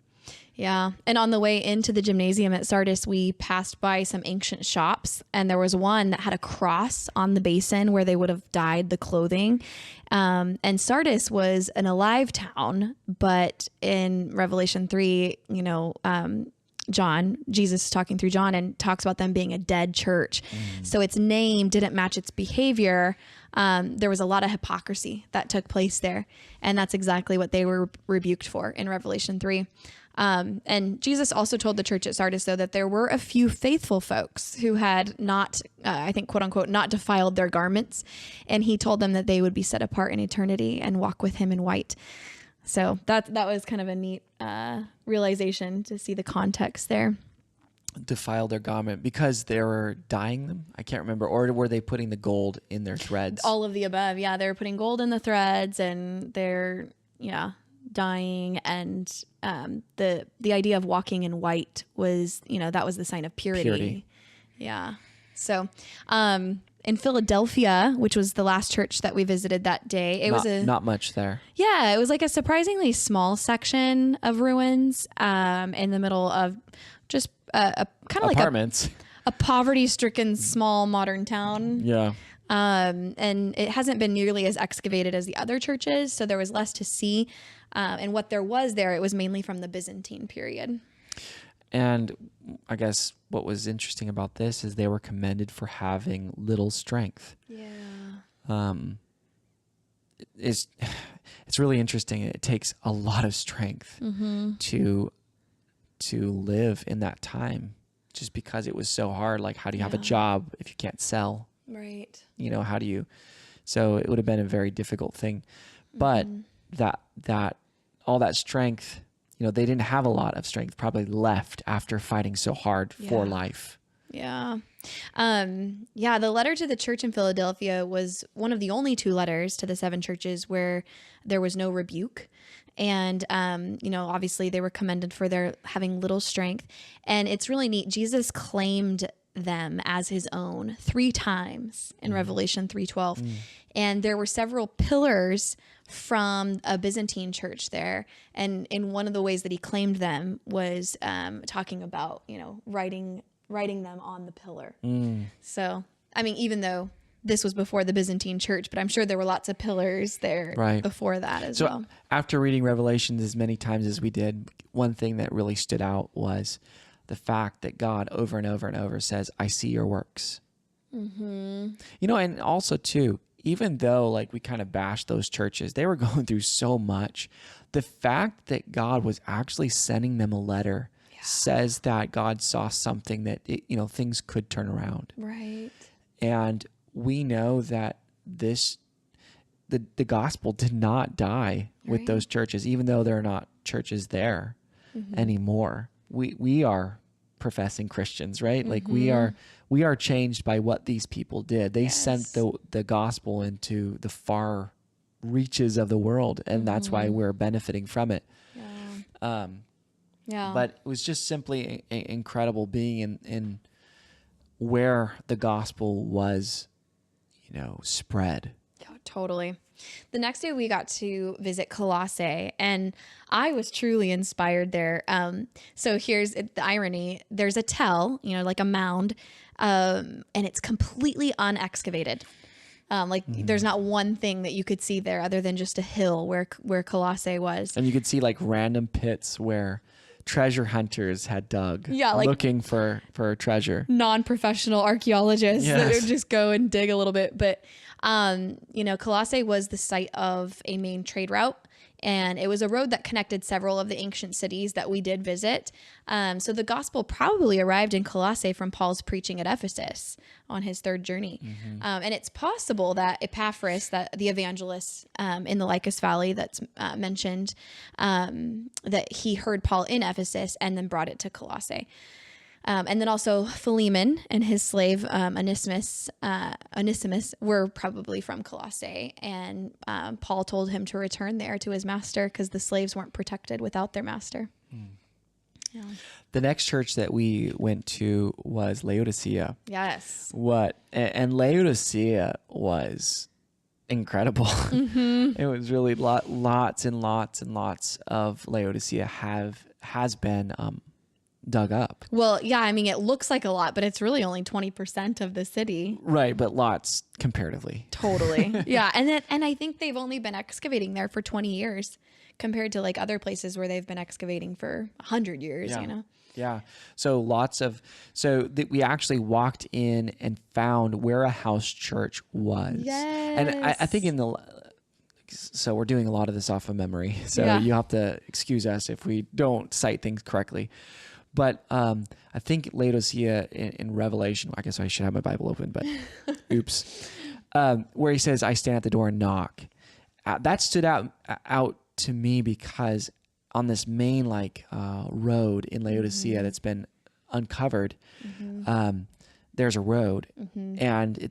Yeah. And on the way into the gymnasium at Sardis, we passed by some ancient shops, and there was one that had a cross on the basin where they would have dyed the clothing. And Sardis was an alive town, but in Revelation 3, Jesus is talking through John and talks about them being a dead church. So its name didn't match its behavior. There was a lot of hypocrisy that took place there. And that's exactly what they were rebuked for in Revelation 3. And Jesus also told the church at Sardis, though, that there were a few faithful folks who had not, I think, quote unquote, not defiled their garments. And he told them that they would be set apart in eternity and walk with him in white. So that was kind of a neat realization to see the context there. Defile their garment because they were dyeing them? I can't remember. Or were they putting the gold in their threads? All of the above. Yeah, they were putting gold in the threads, and they're, dyeing. And the idea of walking in white was, that was the sign of purity. Yeah. So in Philadelphia, which was the last church that we visited that day, it was not much there. Yeah, it was like a surprisingly small section of ruins in the middle of just a kind of Apartments. like a poverty-stricken small modern town. Yeah. And it hasn't been nearly as excavated as the other churches, so there was less to see. And what there was there, it was mainly from the Byzantine period. And I guess what was interesting about this is they were commended for having little strength. Yeah. It's really interesting. It takes a lot of strength to live in that time, just because it was so hard. Like, how do you have a job if you can't sell? Right. How do you? So it would have been a very difficult thing. But that all that strength, they didn't have a lot of strength, probably left after fighting so hard for life. Yeah. The letter to the church in Philadelphia was one of the only 2 letters to the 7 churches where there was no rebuke. And, obviously they were commended for their having little strength. And it's really neat. Jesus claimed them as his own 3 times in Revelation 3:12. And there were several pillars from a Byzantine church there. And in one of the ways that he claimed them was talking about, writing them on the pillar. So, even though this was before the Byzantine church, but I'm sure there were lots of pillars there before that as well. So after reading Revelations as many times as we did, one thing that really stood out was the fact that God over and over and over says, I see your works. And also too, even though we kind of bashed those churches, they were going through so much. The fact that God was actually sending them a letter says that God saw something that, things could turn around. Right. And we know that the gospel did not die with those churches, even though there are not churches there anymore. We are professing Christians, right? We are changed by what these people did. They sent the gospel into the far reaches of the world, and that's why we're benefiting from it. But it was just simply incredible being in where the gospel was, spread. Yeah, totally. The next day we got to visit Colossae, and I was truly inspired there. So here's the irony. There's a tell, like a mound, and it's completely unexcavated. There's not one thing that you could see there other than just a hill where Colossae was. And you could see random pits where treasure hunters had dug, looking for treasure. Non-professional archaeologists that would just go and dig a little bit. But, Colossae was the site of a main trade route, and it was a road that connected several of the ancient cities that we did visit. So the gospel probably arrived in Colossae from Paul's preaching at Ephesus on his 3rd journey. And it's possible that Epaphras, that the evangelist in the Lycus Valley that's mentioned, that he heard Paul in Ephesus and then brought it to Colossae. And then also Philemon and his slave Onesimus were probably from Colossae, and Paul told him to return there to his master because the slaves weren't protected without their master. Yeah. The next church that we went to was Laodicea. Yes. And Laodicea was incredible. It was really lots and lots and lots of Laodicea has been dug up. Well, yeah, I mean, it looks like a lot, but it's really only 20% of the city. Right, but lots comparatively. Totally. Yeah. And I think they've only been excavating there for 20 years compared to like other places where they've been excavating for 100 years, Yeah. you know? Yeah. So we actually walked in and found where a house church was. Yes. And I think so we're doing a lot of this off of memory. So Yeah. you have to excuse us if we don't cite things correctly. But I think Laodicea in Revelation, I guess I should have my Bible open, but oops. Where he says, I stand at the door and knock. That stood out to me because on this main road in Laodicea that's been uncovered, there's a road, and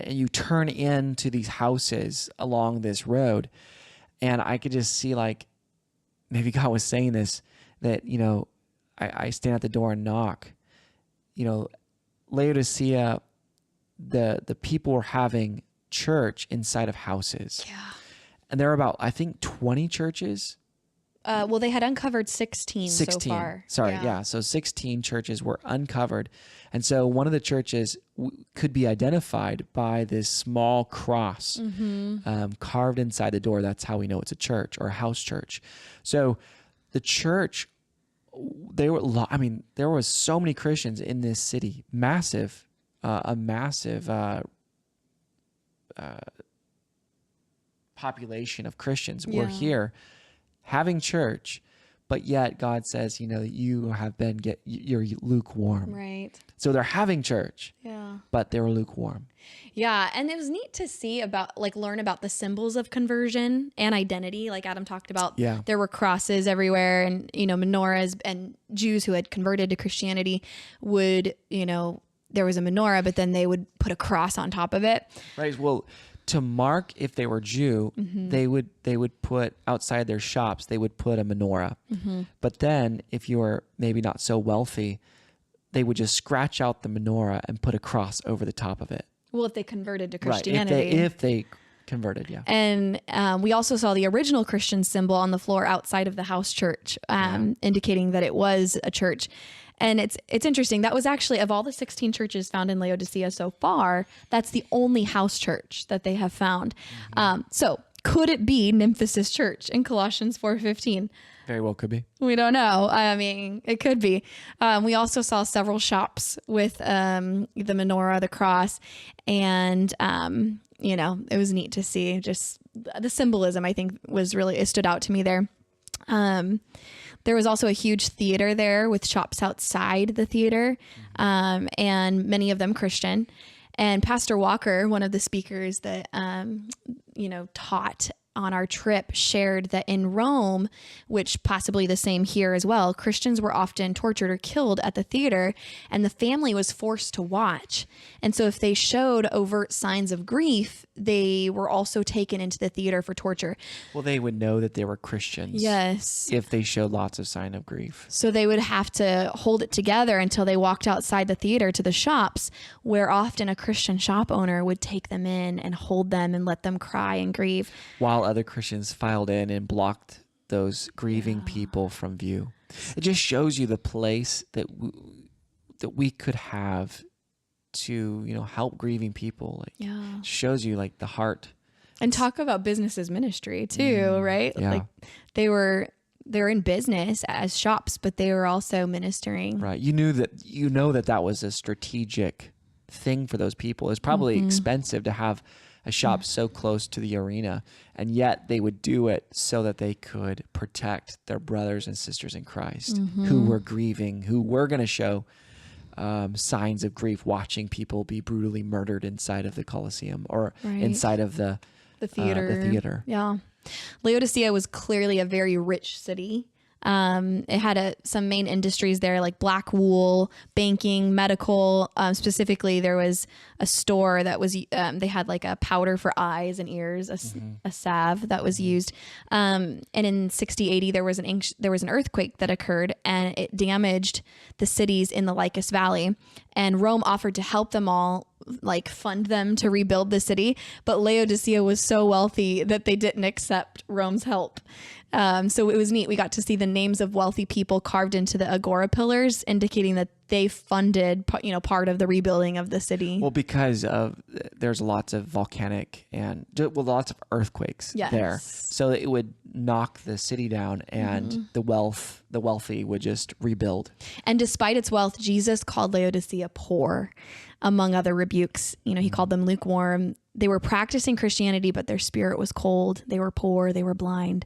you turn into these houses along this road, and I could just see maybe God was saying this, that I stand at the door and knock. Laodicea, the people were having church inside of houses. Yeah. And there are about, I think, 20 churches. Well, they had uncovered 16 so far. Sorry, yeah. So 16 churches were uncovered. And so one of the churches could be identified by this small cross carved inside the door. That's how we know it's a church or a house church. So the church, there was so many Christians in this city, a massive population of Christians were here having church, but yet God says, you're lukewarm. Right. So they're having church, but they were lukewarm. Yeah. And it was neat to see learn about the symbols of conversion and identity. Like Adam talked about, there were crosses everywhere, and, menorahs, and Jews who had converted to Christianity would, there was a menorah, but then they would put a cross on top of it. Right. Well, to mark if they were Jew, they would put outside their shops, they would put a menorah. But then if you were maybe not so wealthy, they would just scratch out the menorah and put a cross over the top of it. Well, if they converted to Christianity. Right. If they converted, yeah. And we also saw the original Christian symbol on the floor outside of the house church, indicating that it was a church. And it's interesting. That was actually, of all the 16 churches found in Laodicea so far, that's the only house church that they have found. So could it be Nymphosis Church in Colossians 4:15? Very well could be. We don't know. I mean, it could be. We also saw several shops with the menorah, the cross, and it was neat to see just the symbolism. I think it stood out to me there. There was also a huge theater there with shops outside the theater, and many of them Christian. And Pastor Walker, one of the speakers that, taught on our trip, shared that in Rome, which possibly the same here as well, Christians were often tortured or killed at the theater, and the family was forced to watch. And so if they showed overt signs of grief, they were also taken into the theater for torture. Well, they would know that they were Christians. Yes. If they showed lots of sign of grief. So they would have to hold it together until they walked outside the theater to the shops, where often a Christian shop owner would take them in and hold them and let them cry and grieve. While other Christians filed in and blocked those grieving people from view. It just shows you the place that we could have to, help grieving people. It shows you the heart. And talk about business as ministry too, right? Yeah. They're in business as shops, but they were also ministering. Right. You know that was a strategic thing for those people. It was probably expensive to have a shop so close to the arena, and yet they would do it so that they could protect their brothers and sisters in Christ who were grieving, who were going to show signs of grief, watching people be brutally murdered inside of the Colosseum or inside of the theater. Yeah. Laodicea was clearly a very rich city. It had some main industries there, like black wool, banking, medical. Specifically, there was a store that was, they had like a powder for eyes and ears, a salve that was used. And in 60 AD, there was an earthquake that occurred, and it damaged the cities in the Lycus Valley. And Rome offered to help them all, like fund them to rebuild the city. But Laodicea was so wealthy that they didn't accept Rome's help. So it was neat. We got to see the names of wealthy people carved into the agora pillars, indicating that they funded, part of the rebuilding of the city. Well, because there's lots of volcanic and lots of earthquakes there, so it would knock the city down, and the wealthy would just rebuild. And despite its wealth, Jesus called Laodicea poor, among other rebukes. He called them lukewarm. They were practicing Christianity, but their spirit was cold. They were poor. They were blind.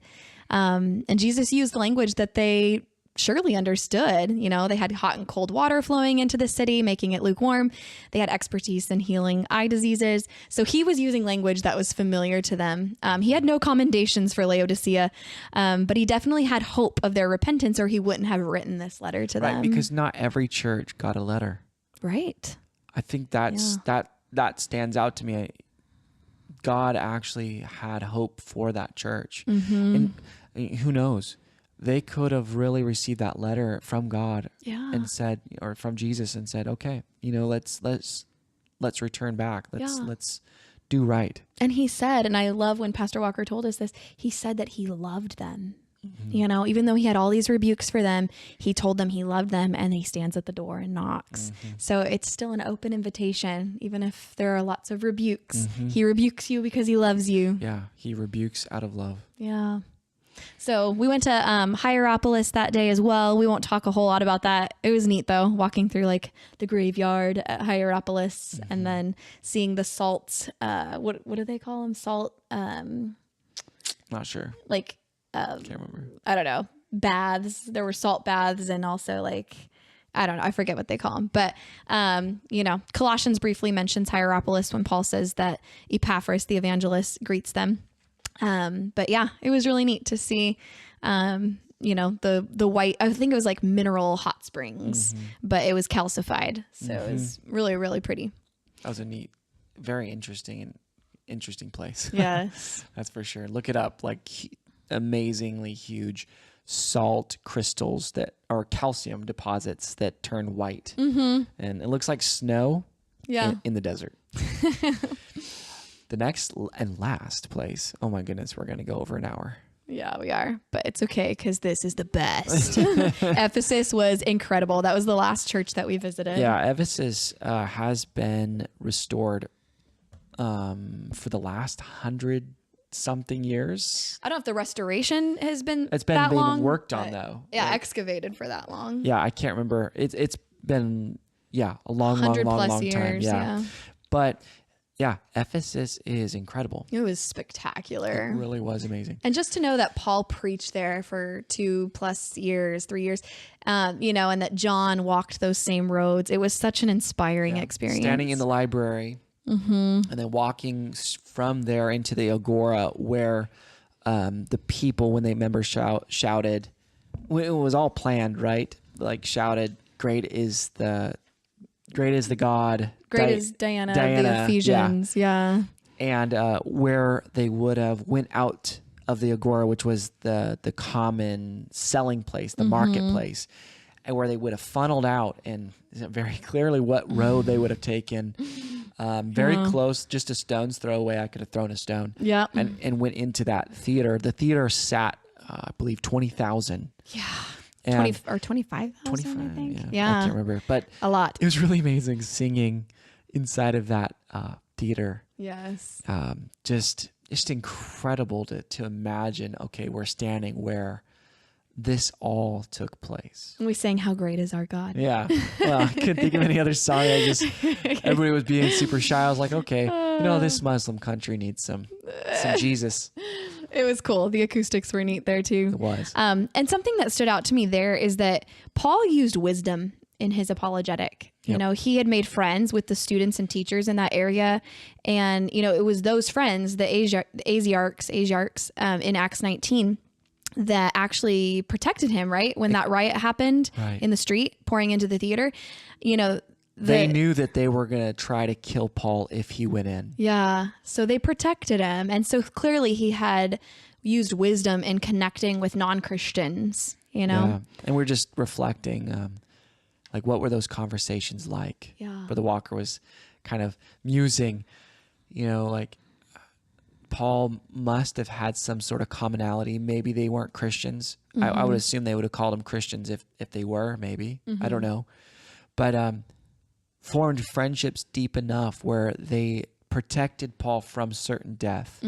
And Jesus used language that they surely understood. They had hot and cold water flowing into the city, making it lukewarm. They had expertise in healing eye diseases. So he was using language that was familiar to them. He had no commendations for Laodicea, but he definitely had hope of their repentance, or he wouldn't have written this letter to them. Right, because not every church got a letter. Right. I think that stands out to me. God actually had hope for that church. And who knows? They could have really received that letter from God and said, or from Jesus and said, okay, let's return back. Let's do right. And he said, and I love when Pastor Walker told us this, he said that he loved them. Even though he had all these rebukes for them, he told them he loved them, and he stands at the door and knocks. So it's still an open invitation, even if there are lots of rebukes. He rebukes you because he loves you. Yeah, he rebukes out of love. Yeah. So we went to Hierapolis that day as well. We won't talk a whole lot about that. It was neat though, walking through like the graveyard at Hierapolis and then seeing the salt. What do they call them? Salt. Not sure. Like. Can't remember. I don't know. Baths. There were salt baths, and also like, I don't know. I forget what they call them. But, Colossians briefly mentions Hierapolis when Paul says that Epaphras, the evangelist, greets them. But yeah, it was really neat to see, the white, I think it was like mineral hot springs, but it was calcified. So it was really, really pretty. That was a neat, very interesting place. Yes. That's for sure. Look it up. Like amazingly huge salt crystals that are calcium deposits that turn white. And it looks like snow in the desert. The next and last place. Oh my goodness, we're going to go over an hour. Yeah, we are, but it's okay because this is the best. Ephesus was incredible. That was the last church that we visited. Yeah, Ephesus has been restored for the last 100-something years. I don't know if the restoration has been It's been that being long, worked on though. Yeah, like, excavated for that long. Yeah, I can't remember. It's been a long 100+ long years, time. yeah. But yeah, Ephesus is incredible. It was spectacular. It really was amazing. And just to know that Paul preached there for 2+ years, 3 years, and that John walked those same roads. It was such an inspiring experience. Standing in the library and then walking from there into the agora where the people, when they members shouted, it was all planned, right? Like shouted, great is the God. Great is Diana, the Ephesians. Yeah. And where they would have went out of the agora, which was the common selling place, the marketplace, and where they would have funneled out, and very clearly what road they would have taken. Very close, just a stone's throw away. I could have thrown a stone. Yeah. And went into that theater. The theater sat, I believe, 20,000. Yeah. 20 or 25,000, I think. Yeah. I can't remember, but a lot. It was really amazing singing inside of that theater. Yes. Just incredible to imagine. Okay, we're standing where this all took place. We sang "How Great Is Our God." Yeah. Well, I couldn't think of any other song. Everybody was being super shy. I was like, okay, this Muslim country needs some Jesus. It was cool. The acoustics were neat there too. It was. And something that stood out to me there is that Paul used wisdom in his apologetic. Yep. He had made friends with the students and teachers in that area. And, it was those friends, the Asiarchs in Acts 19, that actually protected him, right? When that riot happened Right. in the street, pouring into the theater, you know, They knew that they were going to try to kill Paul if he went in. yeah. So they protected him. And so clearly he had used wisdom in connecting with non-Christians, you know? Yeah. And we're just reflecting, like, what were those conversations like? Yeah. Brother Walker was kind of musing, you know, like Paul must have had some sort of commonality. Maybe they weren't Christians. I would assume they would have called them Christians if they were, maybe. I don't know. But formed friendships deep enough where they protected Paul from certain death.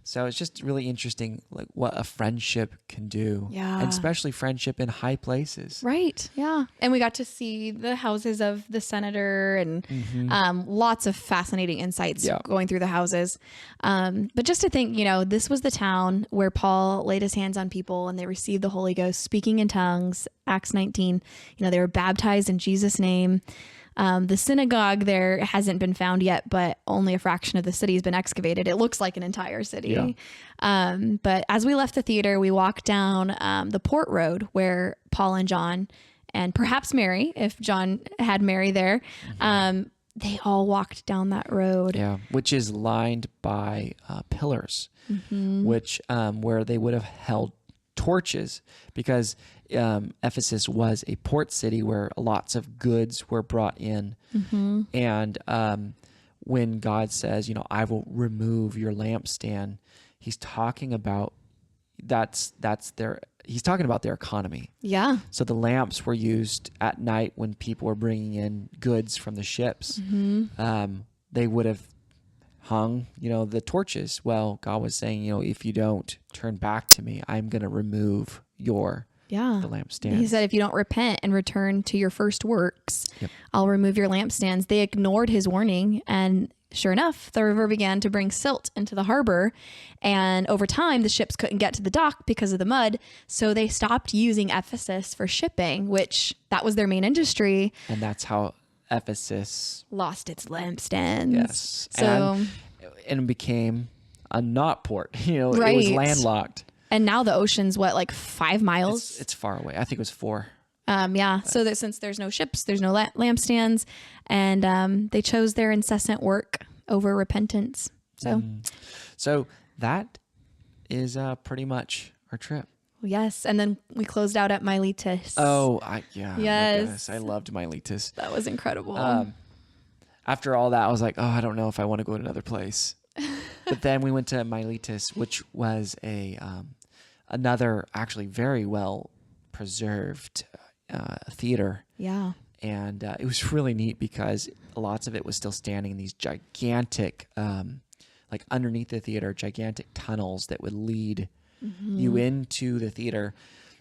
So it's just really interesting, like what a friendship can do. Yeah. And especially friendship in high places. Right. Yeah. And we got to see the houses of the senator and lots of fascinating insights going through the houses. But just to think, you know, this was the town where Paul laid his hands on people and they received the Holy Ghost, speaking in tongues. Acts 19, you know, they were baptized in Jesus' name. The synagogue there hasn't been found yet, but only a fraction of the city has been excavated. It looks like an entire city. Yeah. But as we left the theater, we walked down the port road where Paul and John, and perhaps Mary, if John had Mary there, they all walked down that road. Yeah, which is lined by pillars, which where they would have held torches, because Ephesus was a port city where lots of goods were brought in. And when God says, you know, I will remove your lampstand, he's talking about he's talking about their economy. Yeah. So the lamps were used at night when people were bringing in goods from the ships. They would have hung, you know, the torches. Well, God was saying, you know, if you don't turn back to me, I'm going to remove the lampstands. He said, if you don't repent and return to your first works, I'll remove your lampstands. They ignored his warning, and sure enough, the river began to bring silt into the harbor. And over time, the ships couldn't get to the dock because of the mud. So they stopped using Ephesus for shipping, which that was their main industry. And that's how Ephesus lost its lampstands. Yes. So and became a not port. You know, it was landlocked. And now the ocean's what, like 5 miles? It's far away. I think it was 4. Yeah. So that since there's no ships, there's no lampstands, and they chose their incessant work over repentance. So that is pretty much our trip. Yes. And then we closed out at Miletus. Oh, yes. Yes. My goodness, I loved Miletus. That was incredible. After all that, I was like, oh, I don't know if I want to go to another place. But then we went to Miletus, which was another actually very well preserved theater. Yeah. And it was really neat because lots of it was still standing in these gigantic, like underneath the theater, gigantic tunnels that would lead you into the theater.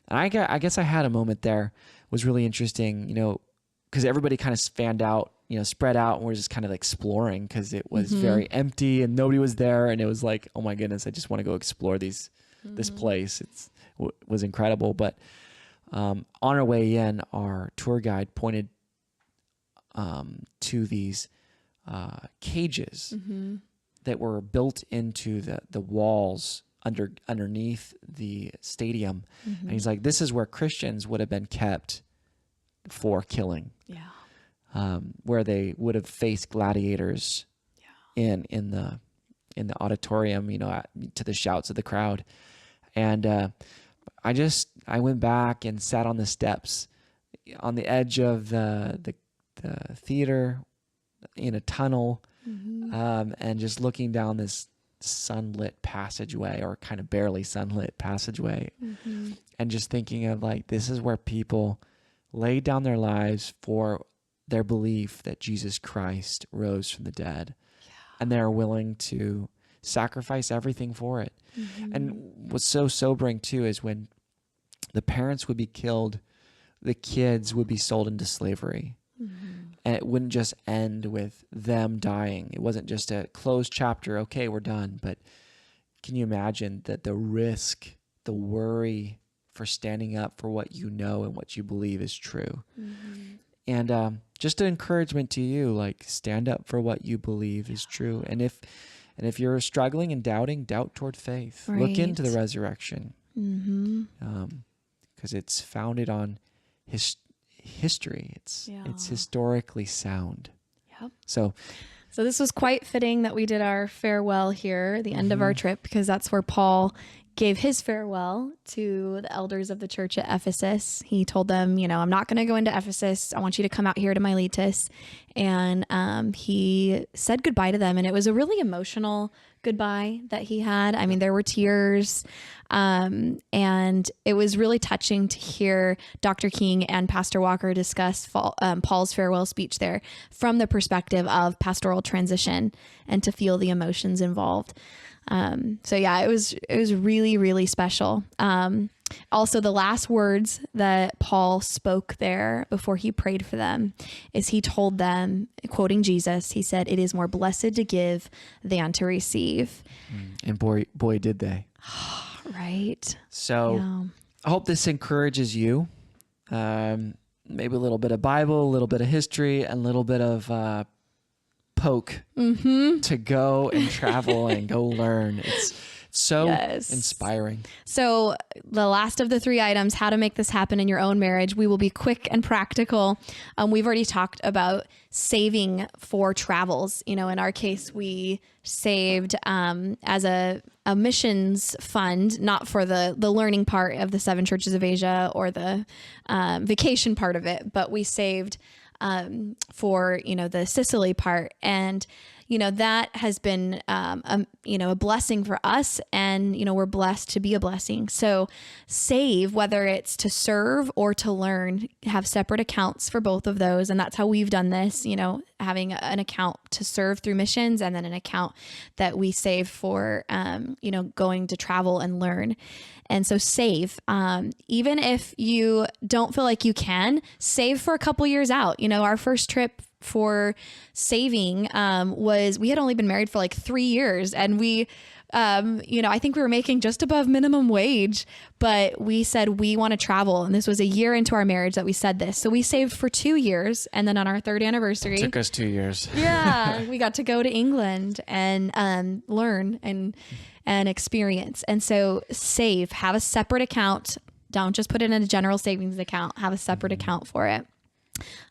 And I guess I had a moment there. It was really interesting, you know, because everybody kind of fanned out, you know, spread out, and we're just kind of exploring because it was very empty and nobody was there. And it was like, oh my goodness, I just want to go explore this place. Was incredible. But on our way in, our tour guide pointed to these cages that were built into the walls underneath the stadium. And he's like, this is where Christians would have been kept for killing. Yeah. Where they would have faced gladiators in the auditorium, you know, to the shouts of the crowd. And I went back and sat on the steps on the edge of the theater in a tunnel, and just looking down this sunlit passageway, or kind of barely sunlit passageway, and just thinking of like, this is where people laid down their lives for their belief that Jesus Christ rose from the dead, and they're willing to sacrifice everything for it. And what's so sobering too is when the parents would be killed, the kids would be sold into slavery. And it wouldn't just end with them dying. It wasn't just a closed chapter. Okay, we're done. But can you imagine that the risk, the worry for standing up for what you know and what you believe is true? And just an encouragement to you, like, stand up for what you believe is true. And if you're struggling and doubting, doubt toward faith. Look into the resurrection. because it's founded on history. It's historically sound. Yep. So this was quite fitting that we did our farewell here, the end of our trip, because that's where Paul gave his farewell to the elders of the church at Ephesus. He told them, I'm not going to go into Ephesus. I want you to come out here to Miletus. And he said goodbye to them. And it was a really emotional goodbye that he had. I mean, there were tears. And it was really touching to hear Dr. King and Pastor Walker discuss Paul's farewell speech there from the perspective of pastoral transition and to feel the emotions involved. It was really, really special. Also, the last words that Paul spoke there before he prayed for them is he told them, quoting Jesus, he said, "It is more blessed to give than to receive." And boy, did they. Right. So I hope this encourages you. Maybe a little bit of Bible, a little bit of history, and a little bit of poke to go and travel and go learn. It's so inspiring. So the last of the 3 items, how to make this happen in your own marriage. We will be quick and practical. We've already talked about saving for travels. In our case, we saved as a missions fund, not for the learning part of the 7 churches of Asia or the vacation part of it, but we saved for, the Sicily part. And, that has been, a blessing for us, and, we're blessed to be a blessing. So save, whether it's to serve or to learn, have separate accounts for both of those. And that's how we've done this, having an account to serve through missions, and then an account that we save for, going to travel and learn. And so save, even if you don't feel like you can, save for a couple years out. Our first trip for saving was, we had only been married for like 3 years, and we, I think we were making just above minimum wage, but we said we want to travel. And this was a year into our marriage that we said this. So we saved for 2 years. And then on our 3rd anniversary, it took us 2 years. Yeah. We got to go to England and learn and experience. And so save, have a separate account. Don't just put it in a general savings account, have a separate account for it.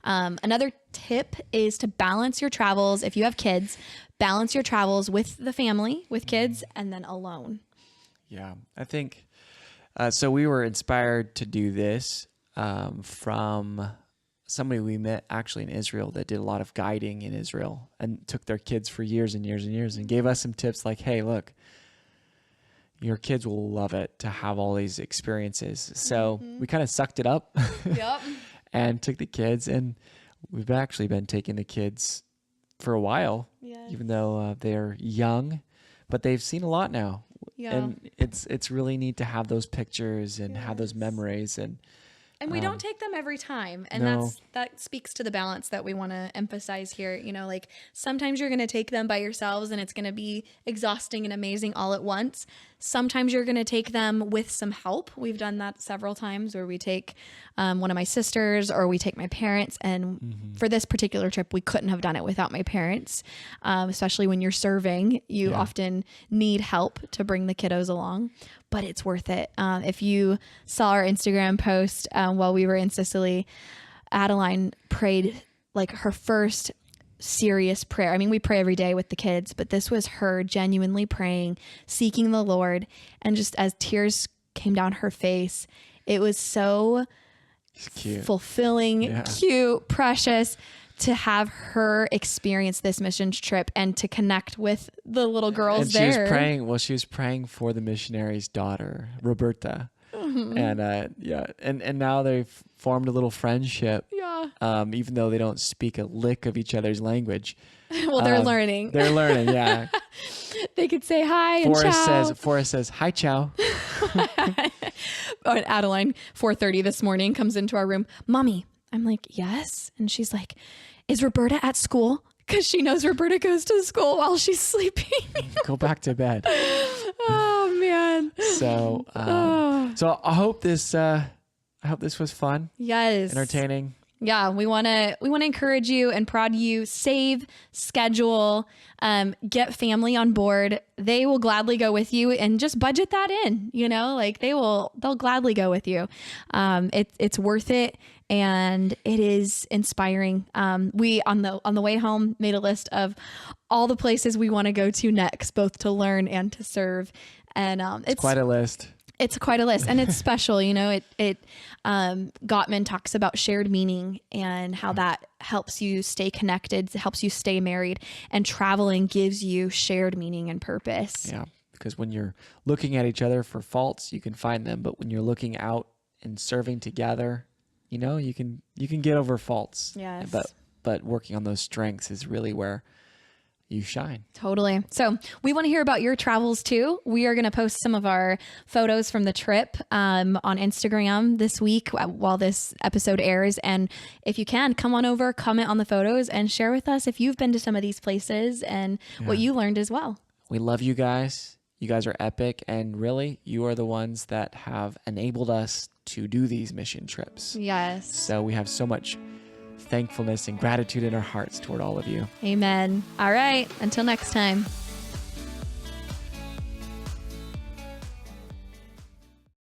Another tip is to balance your travels. If you have kids, balance your travels with the family, with kids, and then alone. Yeah, I think, so we were inspired to do this from somebody we met actually in Israel that did a lot of guiding in Israel and took their kids for years and years and years and gave us some tips like, hey, look, your kids will love it to have all these experiences. So we kind of sucked it up. Yep. And took the kids, and we've actually been taking the kids for a while, even though they're young, but they've seen a lot now. Yeah. And it's really neat to have those pictures and have those memories. And we don't take them every time. And that speaks to the balance that we want to emphasize here. Like sometimes you're going to take them by yourselves and it's going to be exhausting and amazing all at once. Sometimes you're going to take them with some help. We've done that several times where we take one of my sisters or we take my parents. And for this particular trip, we couldn't have done it without my parents, especially when you're serving. You often need help to bring the kiddos along, but it's worth it. If you saw our Instagram post while we were in Sicily, Adeline prayed like her first serious prayer. I mean, we pray every day with the kids, but this was her genuinely praying, seeking the Lord. And just as tears came down her face, it was so fulfilling, cute, precious to have her experience this missions trip and to connect with the little girls and there. She was praying for the missionary's daughter, Roberta. And now they've formed a little friendship. Even though they don't speak a lick of each other's language. Well, they're learning. They're learning, yeah. They could say hi and ciao. Forrest says, hi, ciao. Adeline, 4:30 this morning, comes into our room. Mommy, I'm like, yes. And she's like, is Roberta at school? Because she knows Roberta goes to school while she's sleeping. Go back to bed. Oh, man. So I hope this was fun. Yes. Entertaining. Yeah, we want to encourage you and prod you. Save, schedule, get family on board. They will gladly go with you, and just budget that in. Like they'll gladly go with you. It's worth it, and it is inspiring. We on the way home made a list of all the places we want to go to next, both to learn and to serve. And it's quite a list. It's quite a list, and it's special. Gottman talks about shared meaning and how that helps you stay connected, helps you stay married, and traveling gives you shared meaning and purpose. Yeah, because when you're looking at each other for faults, you can find them, but when you're looking out and serving together, you can get over faults. Yes. But working on those strengths is really where you shine. Totally. So we want to hear about your travels too. We are going to post some of our photos from the trip on Instagram this week while this episode airs. And if you can, come on over, comment on the photos, and share with us if you've been to some of these places and what you learned as well. We love you guys. You guys are epic. And really, you are the ones that have enabled us to do these mission trips. Yes. So we have so much thankfulness and gratitude in our hearts toward all of you. Amen. All right. Until next time.